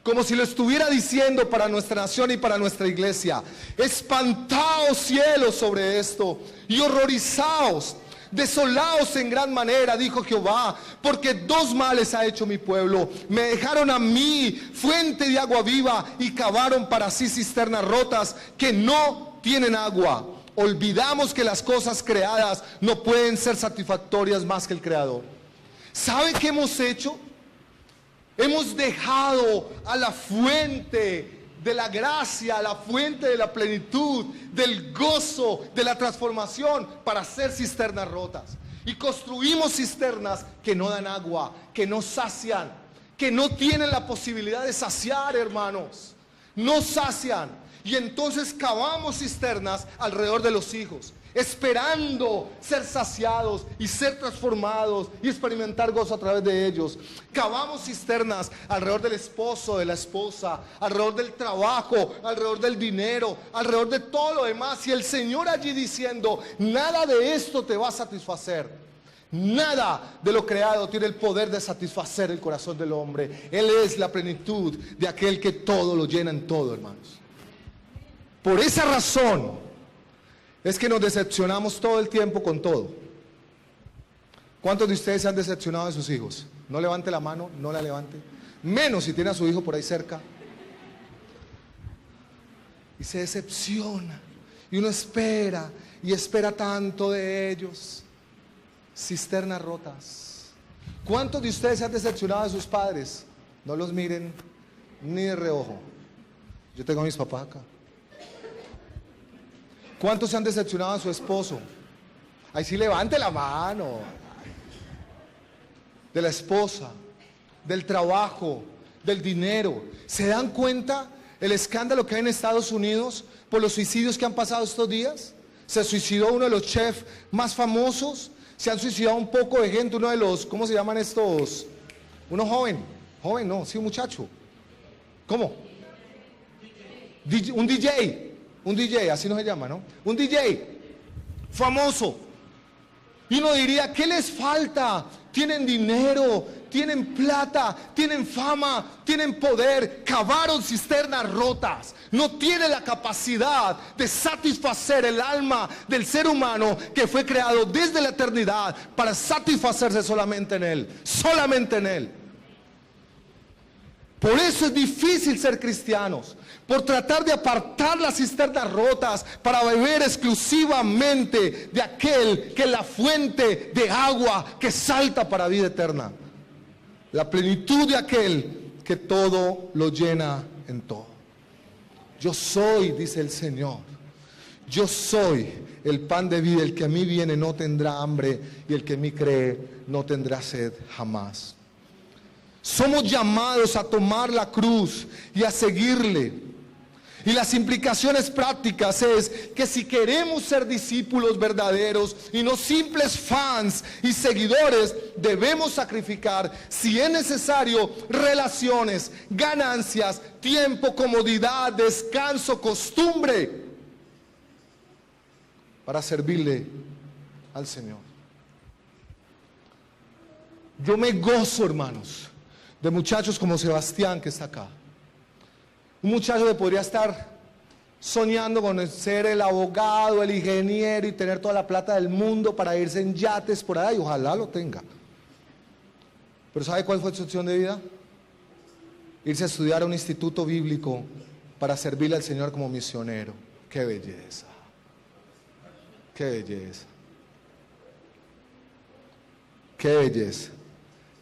como si lo estuviera diciendo para nuestra nación y para nuestra iglesia. Espantaos cielos sobre esto y horrorizaos. Desolaos en gran manera, dijo Jehová, porque dos males ha hecho mi pueblo. Me dejaron a mí fuente de agua viva y cavaron para sí cisternas rotas que no tienen agua. Olvidamos que las cosas creadas no pueden ser satisfactorias más que el Creador. ¿Sabe qué hemos hecho? Hemos dejado a la fuente de la gracia, a la fuente de la plenitud, del gozo, de la transformación, para hacer cisternas rotas. Y construimos cisternas que no dan agua, que no sacian, que no tienen la posibilidad de saciar, hermanos. No sacian. Y entonces cavamos cisternas alrededor de los hijos, esperando ser saciados y ser transformados y experimentar gozo a través de ellos. Cavamos cisternas alrededor del esposo, de la esposa, alrededor del trabajo, alrededor del dinero, alrededor de todo lo demás. Y el Señor allí diciendo, nada de esto te va a satisfacer. Nada de lo creado tiene el poder de satisfacer el corazón del hombre. Él es la plenitud de aquel que todo lo llena en todo, hermanos. Por esa razón es que nos decepcionamos todo el tiempo con todo. ¿Cuántos de ustedes se han decepcionado de sus hijos? No levante la mano, no la levante. Menos si tiene a su hijo por ahí cerca. Y se decepciona. Y uno espera, y espera tanto de ellos. Cisternas rotas. ¿Cuántos de ustedes se han decepcionado de sus padres? No los miren ni de reojo. Yo tengo a mis papás acá. ¿Cuántos se han decepcionado a su esposo? Ahí sí levante la mano. De la esposa, del trabajo, del dinero. ¿Se dan cuenta el escándalo que hay en Estados Unidos por los suicidios que han pasado estos días? Se suicidó uno de los chefs más famosos. Se han suicidado un poco de gente. Uno de los, ¿cómo se llaman estos? Uno joven. Joven, no, sí, un muchacho. ¿Cómo? Un DJ, así no se llama, ¿no? Un DJ famoso. Y uno diría, ¿qué les falta? Tienen dinero, tienen plata, tienen fama, tienen poder. Cavaron cisternas rotas. No tiene la capacidad de satisfacer el alma del ser humano que fue creado desde la eternidad para satisfacerse solamente en Él. Solamente en Él. Por eso es difícil ser cristianos, por tratar de apartar las cisternas rotas para beber exclusivamente de aquel que es la fuente de agua que salta para vida eterna. La plenitud de aquel que todo lo llena en todo. Yo soy, dice el Señor. Yo soy el pan de vida. El que a mí viene no tendrá hambre, y el que en mí cree no tendrá sed jamás. Somos llamados a tomar la cruz y a seguirle. Y las implicaciones prácticas es que si queremos ser discípulos verdaderos y no simples fans y seguidores, debemos sacrificar, si es necesario, relaciones, ganancias, tiempo, comodidad, descanso, costumbre, para servirle al Señor. Yo me gozo, hermanos, de muchachos como Sebastián, que está acá. Un muchacho que podría estar soñando con ser el abogado, el ingeniero y tener toda la plata del mundo para irse en yates por ahí, y ojalá lo tenga. Pero ¿sabe cuál fue su opción de vida? Irse a estudiar a un instituto bíblico para servirle al Señor como misionero. ¡Qué belleza! ¡Qué belleza! ¡Qué belleza!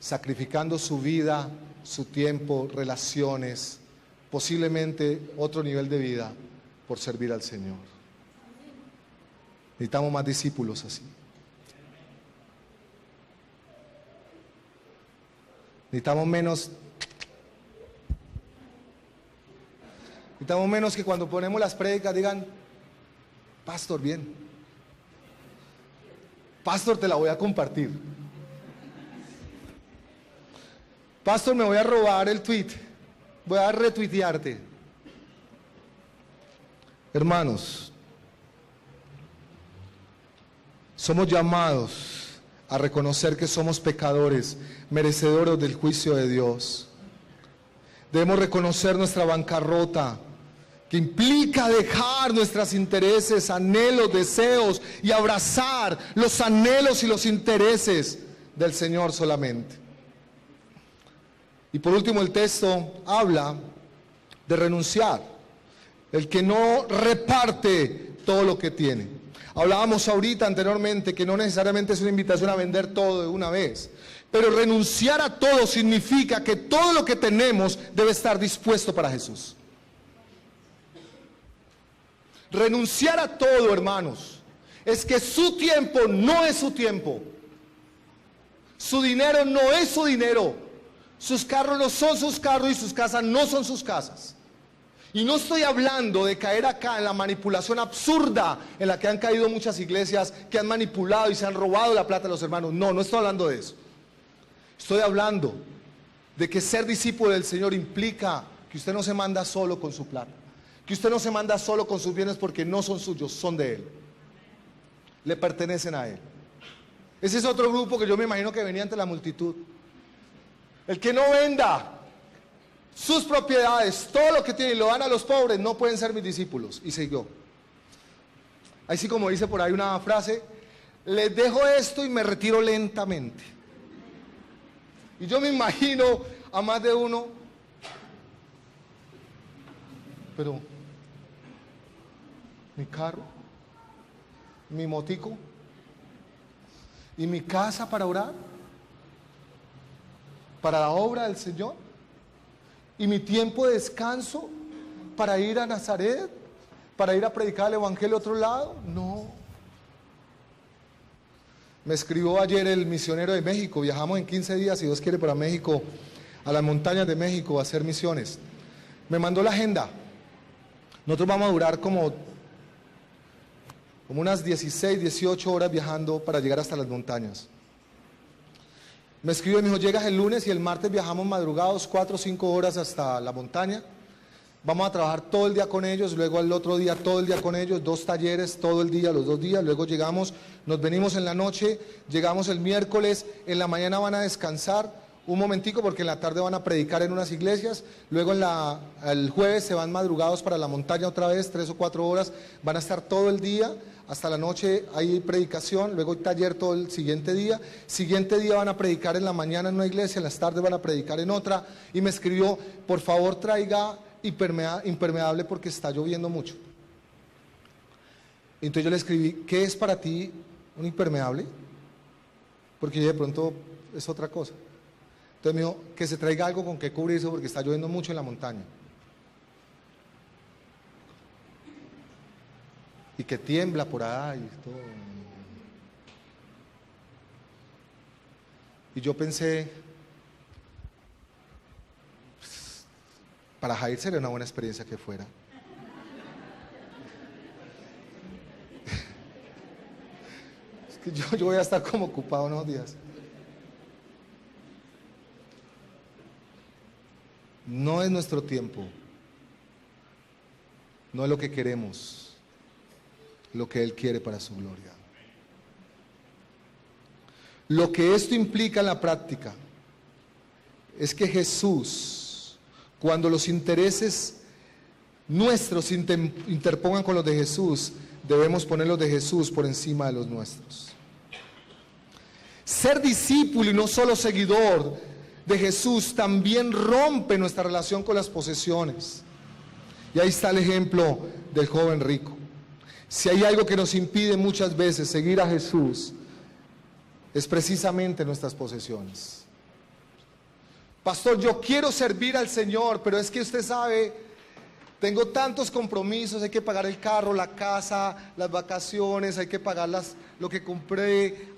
Sacrificando su vida, su tiempo, relaciones, posiblemente otro nivel de vida por servir al Señor. Necesitamos más discípulos así. Necesitamos menos que cuando ponemos las prédicas digan: pastor, bien, pastor, te la voy a compartir, pastor, me voy a robar el tweet, voy a retuitearte. Hermanos, somos llamados a reconocer que somos pecadores, merecedores del juicio de Dios. Debemos reconocer nuestra bancarrota, que implica dejar nuestros intereses, anhelos, deseos, y abrazar los anhelos y los intereses del Señor solamente. Y por último, el texto habla de renunciar. El que no reparte todo lo que tiene. Hablábamos ahorita anteriormente que no necesariamente es una invitación a vender todo de una vez, pero renunciar a todo significa que todo lo que tenemos debe estar dispuesto para Jesús. Renunciar a todo, hermanos, es que su tiempo no es su tiempo, su dinero no es su dinero, sus carros no son sus carros y sus casas no son sus casas. Y no estoy hablando de caer acá en la manipulación absurda en la que han caído muchas iglesias, que han manipulado y se han robado la plata de los hermanos. No estoy hablando de eso. Estoy hablando de que ser discípulo del Señor implica que usted no se manda solo con su plata, que usted no se manda solo con sus bienes, porque no son suyos, son de Él, le pertenecen a Él. Ese es otro grupo que yo me imagino que venía ante la multitud. El que no venda sus propiedades, todo lo que tiene, y lo dan a los pobres, no pueden ser mis discípulos. Y siguió. Así como dice por ahí una frase: les dejo esto y me retiro lentamente. Y yo me imagino a más de uno: pero mi carro, mi motico y mi casa para orar, para la obra del Señor, y mi tiempo de descanso para ir a Nazaret, para ir a predicar el evangelio a otro lado. No. Me escribió ayer el misionero de México. Viajamos en 15 días, si Dios quiere, para México, a las montañas de México, a hacer misiones. Me mandó la agenda. Nosotros vamos a durar como unas 16, 18 horas viajando para llegar hasta las montañas. Me escribió y me dijo: llegas el lunes y el martes viajamos madrugados 4 o 5 horas hasta la montaña. Vamos a trabajar todo el día con ellos, luego al otro día todo el día con ellos, 2 talleres todo el día, los 2 días, luego llegamos, nos venimos en la noche, llegamos el miércoles, en la mañana van a descansar un momentico porque en la tarde van a predicar en unas iglesias, luego el jueves se van madrugados para la montaña otra vez, 3 o 4 horas, van a estar todo el día. Hasta la noche hay predicación, luego hay taller todo el siguiente día van a predicar en la mañana en una iglesia, en las tardes van a predicar en otra. Y me escribió: por favor traiga impermeable porque está lloviendo mucho. Entonces yo le escribí: ¿qué es para ti un impermeable? Porque yo de pronto es otra cosa. Entonces me dijo: que se traiga algo con que cubrirse porque está lloviendo mucho en la montaña. y que tiembla por ahí y todo. Y yo pensé, pues, para Jair sería una buena experiencia que fuera. Es que yo voy a estar como ocupado unos días. No es nuestro tiempo, no es lo que queremos, lo que Él quiere para su gloria. Lo que esto implica en la práctica es que Jesús, cuando los intereses nuestros se interpongan con los de Jesús, debemos poner los de Jesús por encima de los nuestros. Ser discípulo y no solo seguidor de Jesús también rompe nuestra relación con las posesiones. Y ahí está el ejemplo del joven rico. Si hay algo que nos impide muchas veces seguir a Jesús, es precisamente nuestras posesiones. Pastor, yo quiero servir al Señor, pero es que usted sabe, tengo tantos compromisos, hay que pagar el carro, la casa, las vacaciones, hay que pagar lo que compré,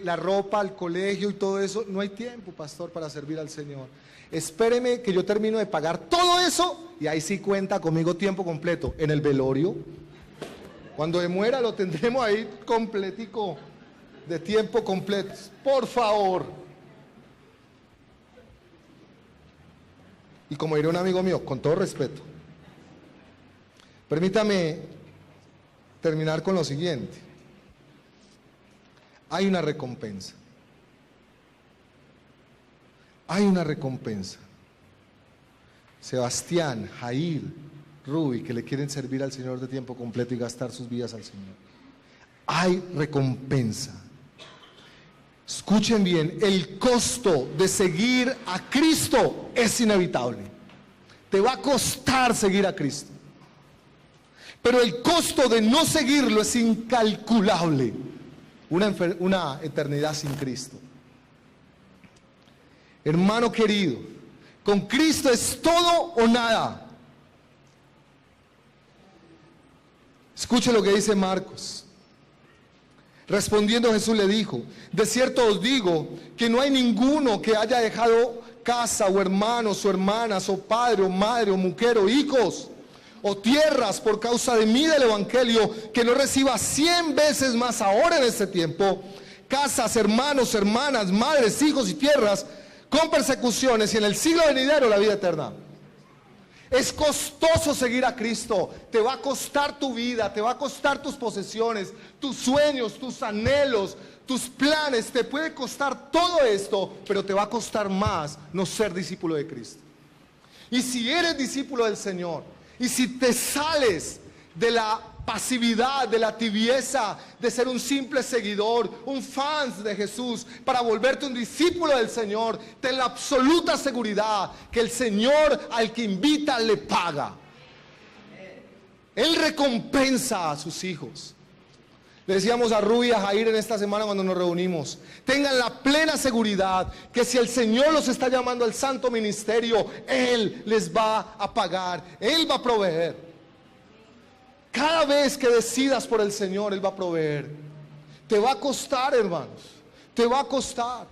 la ropa, el colegio y todo eso. No hay tiempo, pastor, para servir al Señor. Espéreme que yo termino de pagar todo eso y ahí sí cuenta conmigo tiempo completo. En el velorio, cuando me muera lo tendremos ahí completico, de tiempo completo. Por favor. Y como diría un amigo mío, con todo respeto, permítame terminar con lo siguiente. Hay una recompensa. Hay una recompensa. Sebastián, Jair, Ruby, que le quieren servir al Señor de tiempo completo y gastar sus vidas al Señor. Hay recompensa. Escuchen bien, el costo de seguir a Cristo es inevitable. Te va a costar seguir a Cristo. Pero el costo de no seguirlo es incalculable. Una eternidad sin Cristo. Hermano querido, con Cristo es todo o nada. Escuche lo que dice Marcos. Respondiendo Jesús le dijo: de cierto os digo que no hay ninguno que haya dejado casa o hermanos o hermanas o padre o madre o mujer o hijos o tierras por causa de mí del evangelio, que no reciba 100 veces más ahora en este tiempo, casas, hermanos, hermanas, madres, hijos y tierras, con persecuciones, y en el siglo venidero la vida eterna. Es costoso seguir a Cristo. Te va a costar tu vida, te va a costar tus posesiones, tus sueños, tus anhelos, tus planes. Te puede costar todo esto, pero te va a costar más no ser discípulo de Cristo. Y si eres discípulo del Señor, y si te sales de la pasividad, de la tibieza, de ser un simple seguidor, un fan de Jesús, para volverte un discípulo del Señor, ten la absoluta seguridad que el Señor al que invita le paga. Él recompensa a sus hijos. Le decíamos a Ruby y a Jair en esta semana cuando nos reunimos: tengan la plena seguridad que si el Señor los está llamando al santo ministerio, Él les va a pagar, Él va a proveer. Cada vez que decidas por el Señor, Él va a proveer. Te va a costar, hermanos, te va a costar.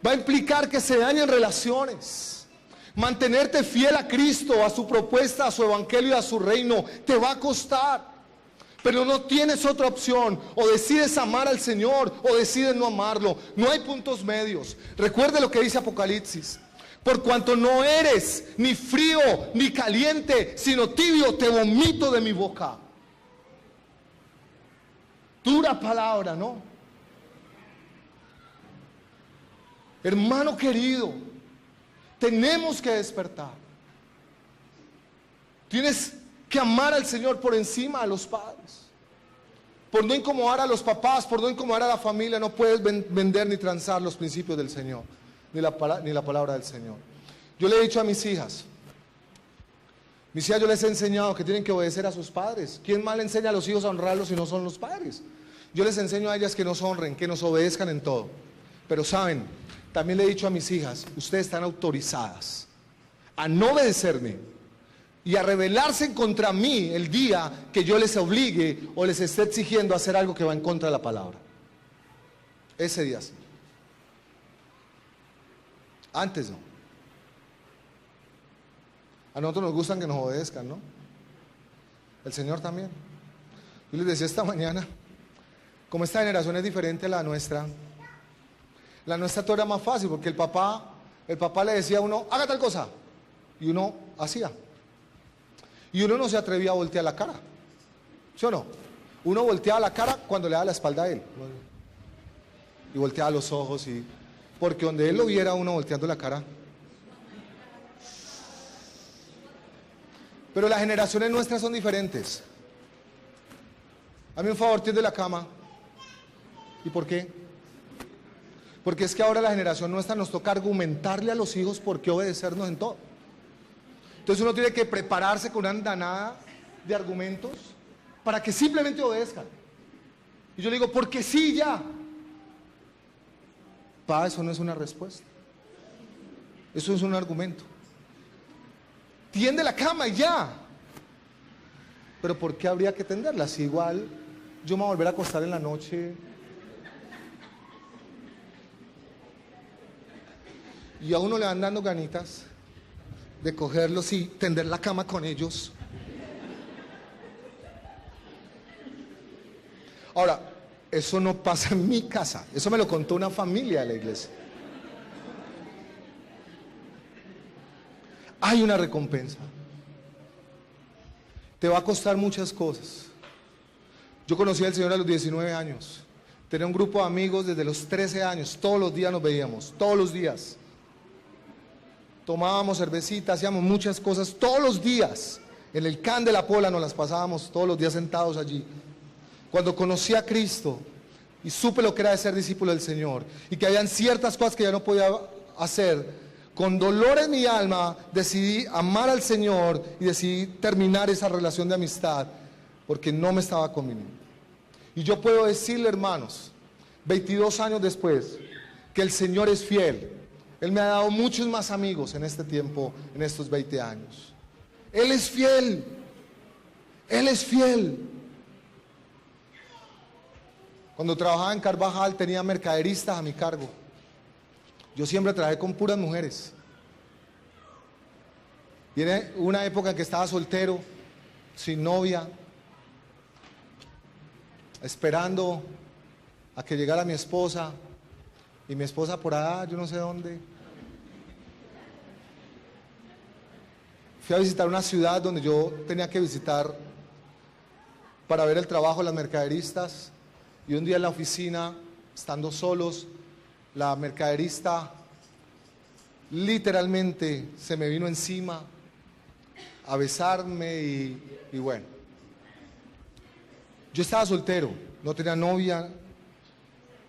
Va a implicar que se dañen relaciones. Mantenerte fiel a Cristo, a su propuesta, a su evangelio y a su reino, te va a costar. Pero no tienes otra opción. O decides amar al Señor o decides no amarlo. No hay puntos medios. Recuerde lo que dice Apocalipsis: por cuanto no eres ni frío ni caliente, sino tibio, te vomito de mi boca. Dura palabra, ¿no? Hermano querido, tenemos que despertar. Tienes que amar al Señor por encima de los padres. Por no incomodar a los papás, por no incomodar a la familia, no puedes vender ni transar los principios del Señor. Ni la palabra del Señor. Yo le he dicho a mis hijas yo les he enseñado que tienen que obedecer a sus padres. ¿Quién más le enseña a los hijos a honrarlos si no son los padres? Yo les enseño a ellas que nos honren, que nos obedezcan en todo. Pero saben, también le he dicho a mis hijas: ustedes están autorizadas a no obedecerme y a rebelarse contra mí el día que yo les obligue o les esté exigiendo hacer algo que va en contra de la palabra. Ese día sí. Antes no. A nosotros nos gustan que nos obedezcan, ¿no? El Señor también. Yo les decía esta mañana, como esta generación es diferente a la nuestra todo era más fácil, porque el papá le decía a uno, haga tal cosa, y uno hacía. Y uno no se atrevía a voltear la cara, ¿sí o no? Uno volteaba la cara cuando le daba la espalda a él, y volteaba los ojos, porque donde él lo viera uno volteando la cara. Pero las generaciones nuestras son diferentes. Hazme un favor, tiende la cama. ¿Y por qué? Porque es que ahora la generación nuestra nos toca argumentarle a los hijos por qué obedecernos en todo. Entonces uno tiene que prepararse con una andanada de argumentos para que simplemente obedezcan. Y yo le digo, porque sí ya. Pa, eso no es una respuesta. Eso es un argumento. Tiende la cama y ya. Pero ¿por qué habría que tenderla? Si igual yo me voy a volver a acostar en la noche. Y a uno le van dando ganitas de cogerlos y tender la cama con ellos. Ahora, eso no pasa en mi casa. Eso me lo contó una familia de la iglesia. Hay una recompensa. Te va a costar muchas cosas. Yo conocí al Señor a los 19 años. Tenía un grupo de amigos desde los 13 años. Todos los días nos veíamos, todos los días. Tomábamos cervecita, hacíamos muchas cosas todos los días. En el Can de la Pola nos las pasábamos todos los días sentados allí. Cuando conocí a Cristo y supe lo que era de ser discípulo del Señor y que habían ciertas cosas que ya no podía hacer, con dolor en mi alma decidí amar al Señor y decidí terminar esa relación de amistad porque no me estaba conviniendo. Y yo puedo decirle, hermanos, 22 años después, que el Señor es fiel. Él me ha dado muchos más amigos en este tiempo, en estos 20 años. Él es fiel. Él es fiel. Cuando trabajaba en Carvajal tenía mercaderistas a mi cargo. Yo siempre trabajé con puras mujeres. Y en una época en que estaba soltero, sin novia, esperando a que llegara mi esposa, y mi esposa por allá, yo no sé dónde. Fui a visitar una ciudad donde yo tenía que visitar para ver el trabajo de las mercaderistas, y un día en la oficina, estando solos, la mercaderista literalmente se me vino encima a besarme y bueno. Yo estaba soltero, no tenía novia,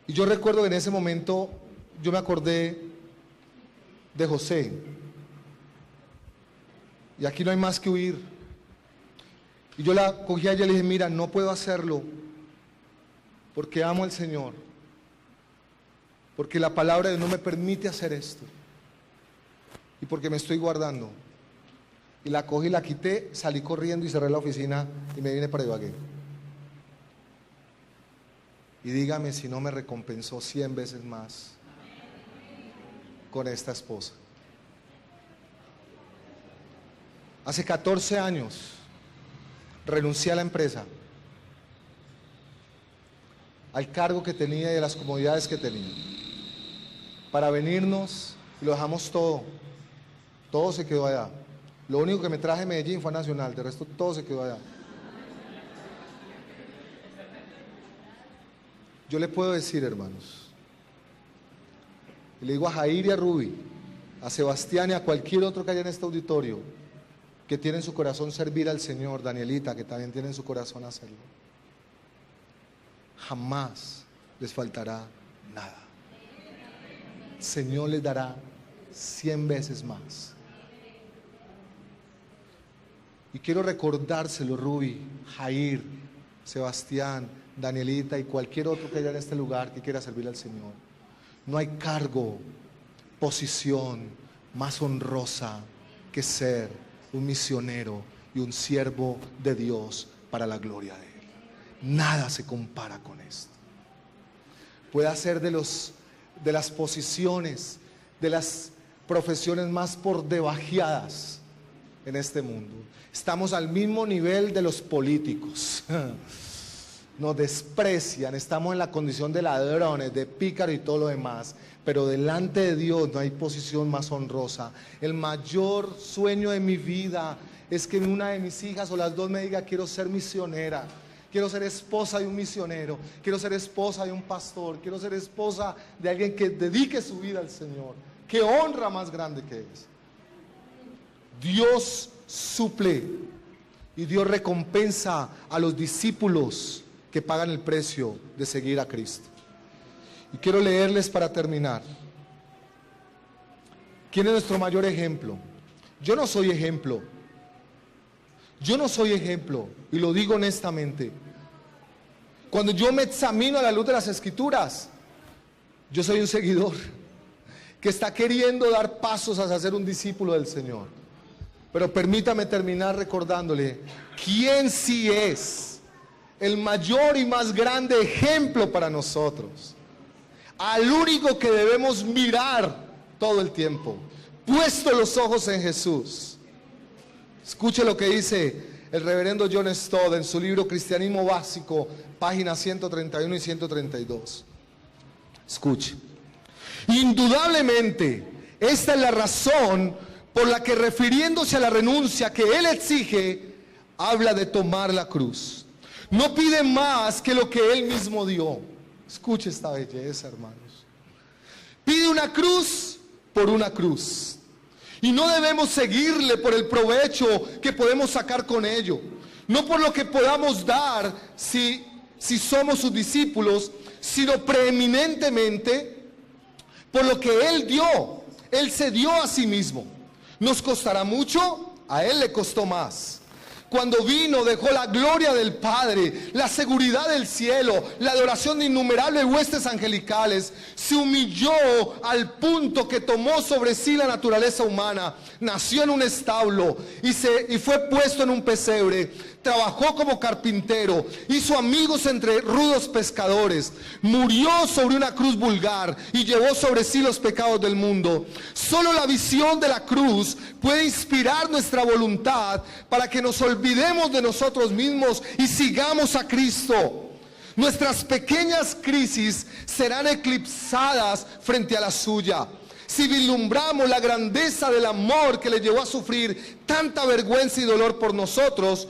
y yo recuerdo que en ese momento yo me acordé de José. Y aquí no hay más que huir. Y yo la cogí a ella y le dije, mira, no puedo hacerlo porque amo al Señor. Porque la palabra de Dios no me permite hacer esto. Y porque me estoy guardando. Y la cogí, la quité, salí corriendo y cerré la oficina y me vine para Ibagué. Y dígame si no me recompensó 100 veces más con esta esposa. Hace 14 años renuncié a la empresa, al cargo que tenía y a las comodidades que tenía, para venirnos y lo dejamos todo. Todo se quedó allá. Lo único que me traje de Medellín fue a Nacional, de resto todo se quedó allá. Yo le puedo decir, hermanos, y le digo a Jair y a Ruby, a Sebastián y a cualquier otro que haya en este auditorio, que tiene en su corazón servir al Señor, Danielita, que también tiene en su corazón hacerlo, jamás les faltará nada. El Señor les dará 100 veces más. Y quiero recordárselo, Ruby, Jair, Sebastián, Danielita y cualquier otro que haya en este lugar que quiera servir al Señor. No hay cargo, posición más honrosa que ser un misionero y un siervo de Dios para la gloria de Él. Nada se compara con esto. Puede ser de las posiciones, de las profesiones más por debajeadas en este mundo. Estamos al mismo nivel de los políticos. Nos desprecian, estamos en la condición de ladrones, de pícaros y todo lo demás. Pero delante de Dios no hay posición más honrosa. El mayor sueño de mi vida es que una de mis hijas o las dos me diga: quiero ser misionera, quiero ser esposa de un misionero, quiero ser esposa de un pastor, quiero ser esposa de alguien que dedique su vida al Señor. Qué honra más grande que es. Dios suple y Dios recompensa a los discípulos que pagan el precio de seguir a Cristo. Y quiero leerles para terminar. ¿Quién es nuestro mayor ejemplo? Yo no soy ejemplo. Yo no soy ejemplo, y lo digo honestamente. Cuando yo me examino a la luz de las Escrituras, yo soy un seguidor que está queriendo dar pasos hacia ser un discípulo del Señor. Pero permítame terminar recordándole quién sí es el mayor y más grande ejemplo para nosotros, al único que debemos mirar todo el tiempo, puesto los ojos en Jesús. Escuche lo que dice el reverendo John Stott en su libro Cristianismo Básico, páginas 131 y 132. Escuche. Indudablemente, esta es la razón por la que, refiriéndose a la renuncia que él exige, habla de tomar la cruz. No pide más que lo que él mismo dio. Escuche esta belleza, hermanos. Pide una cruz por una cruz. Y no debemos seguirle por el provecho que podemos sacar con ello. No por lo que podamos dar si somos sus discípulos, sino preeminentemente por lo que Él dio. Él se dio a sí mismo. ¿Nos costará mucho? A Él le costó más. Cuando vino, dejó la gloria del Padre, la seguridad del cielo, la adoración de innumerables huestes angelicales. Se humilló al punto que tomó sobre sí la naturaleza humana. Nació en un establo y fue puesto en un pesebre. Trabajó como carpintero, hizo amigos entre rudos pescadores, murió sobre una cruz vulgar y llevó sobre sí los pecados del mundo. Solo la visión de la cruz puede inspirar nuestra voluntad para que nos olvidemos de nosotros mismos y sigamos a Cristo. Nuestras pequeñas crisis serán eclipsadas frente a la suya. Si vislumbramos la grandeza del amor que le llevó a sufrir tanta vergüenza y dolor por nosotros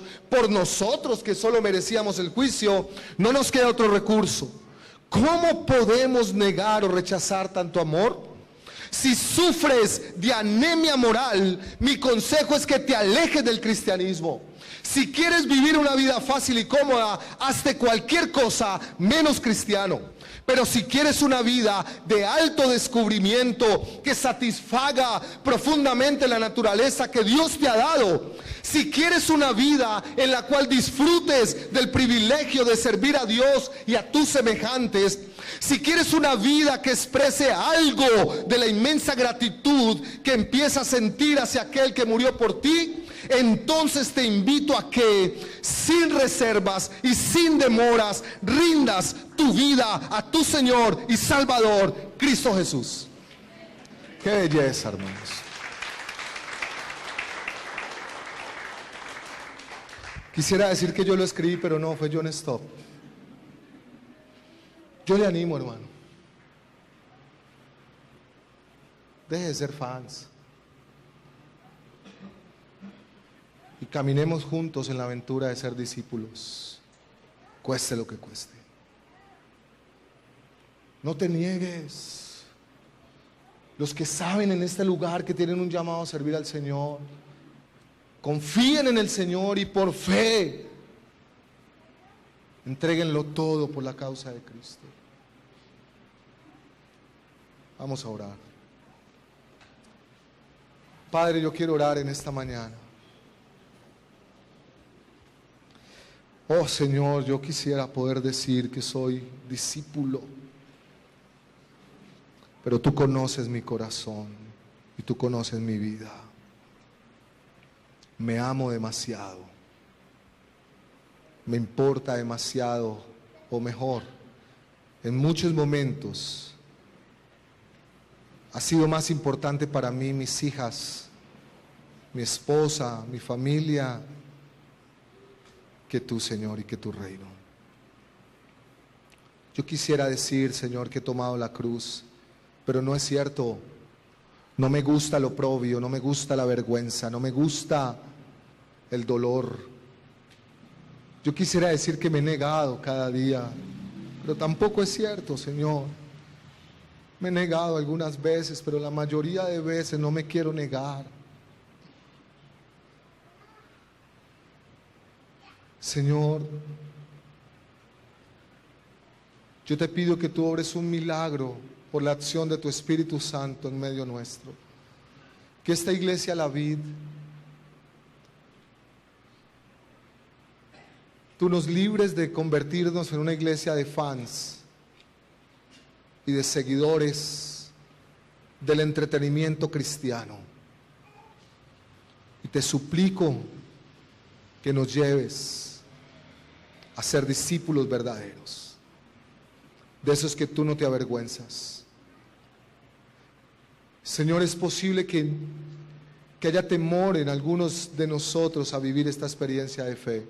que solo merecíamos el juicio, no nos queda otro recurso. ¿Cómo podemos negar o rechazar tanto amor? Si sufres de anemia moral, mi consejo es que te alejes del cristianismo. Si quieres vivir una vida fácil y cómoda, hazte cualquier cosa menos cristiano. Pero si quieres una vida de alto descubrimiento que satisfaga profundamente la naturaleza que Dios te ha dado, si quieres una vida en la cual disfrutes del privilegio de servir a Dios y a tus semejantes, si quieres una vida que exprese algo de la inmensa gratitud que empiezas a sentir hacia aquel que murió por ti, entonces te invito a que sin reservas y sin demoras rindas tu vida a tu Señor y Salvador, Cristo Jesús. Qué belleza, hermanos. Quisiera decir que yo lo escribí, pero no, fue John Stott. Yo le animo, hermano. Deje de ser fans. Y caminemos juntos en la aventura de ser discípulos, cueste lo que cueste. No te niegues. Los que saben en este lugar que tienen un llamado a servir al Señor, confíen en el Señor y por fe entréguenlo todo por la causa de Cristo. Vamos a orar. Padre, yo quiero orar en esta mañana. Oh Señor, yo quisiera poder decir que soy discípulo, pero tú conoces mi corazón y tú conoces mi vida. Me amo demasiado. Me importa demasiado, o mejor, en muchos momentos ha sido más importante para mí mis hijas, mi esposa, mi familia, que tú, Señor, y que tu reino. Yo quisiera decir, Señor, que he tomado la cruz, pero no es cierto. No me gusta lo oprobio, no me gusta la vergüenza, no me gusta el dolor. Yo quisiera decir que me he negado cada día, pero tampoco es cierto, Señor. Me he negado algunas veces, pero la mayoría de veces no me quiero negar. Señor, yo te pido que tú obres un milagro por la acción de tu Espíritu Santo en medio nuestro. Que esta iglesia La Vid, tú nos libres de convertirnos en una iglesia de fans y de seguidores del entretenimiento cristiano. Y te suplico que nos lleves a ser discípulos verdaderos, de esos que tú no te avergüenzas. Señor, es posible que haya temor en algunos de nosotros a vivir esta experiencia de fe.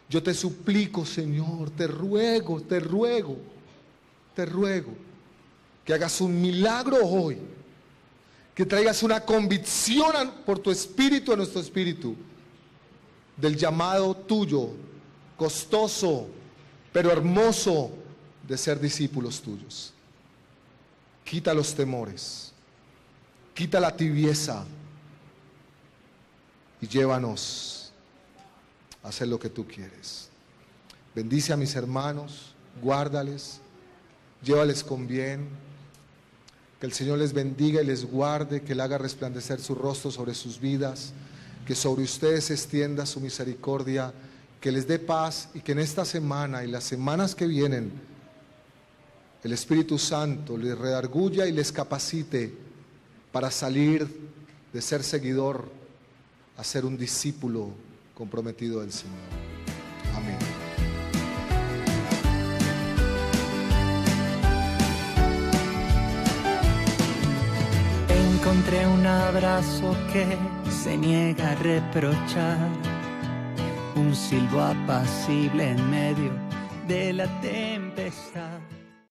Yo te suplico, Señor, te ruego que hagas un milagro hoy, que traigas una convicción por tu espíritu a nuestro espíritu del llamado tuyo, costoso, pero hermoso, de ser discípulos tuyos. Quita los temores, quita la tibieza y llévanos a hacer lo que tú quieres. Bendice a mis hermanos, guárdales, llévales con bien, que el Señor les bendiga y les guarde, que Él haga resplandecer su rostro sobre sus vidas, que sobre ustedes se extienda su misericordia, que les dé paz, y que en esta semana y las semanas que vienen el Espíritu Santo les redarguya y les capacite para salir de ser seguidor a ser un discípulo comprometido del Señor. Amén. Encontré un abrazo que se niega a reprochar, un silbo apacible en medio de la tempestad.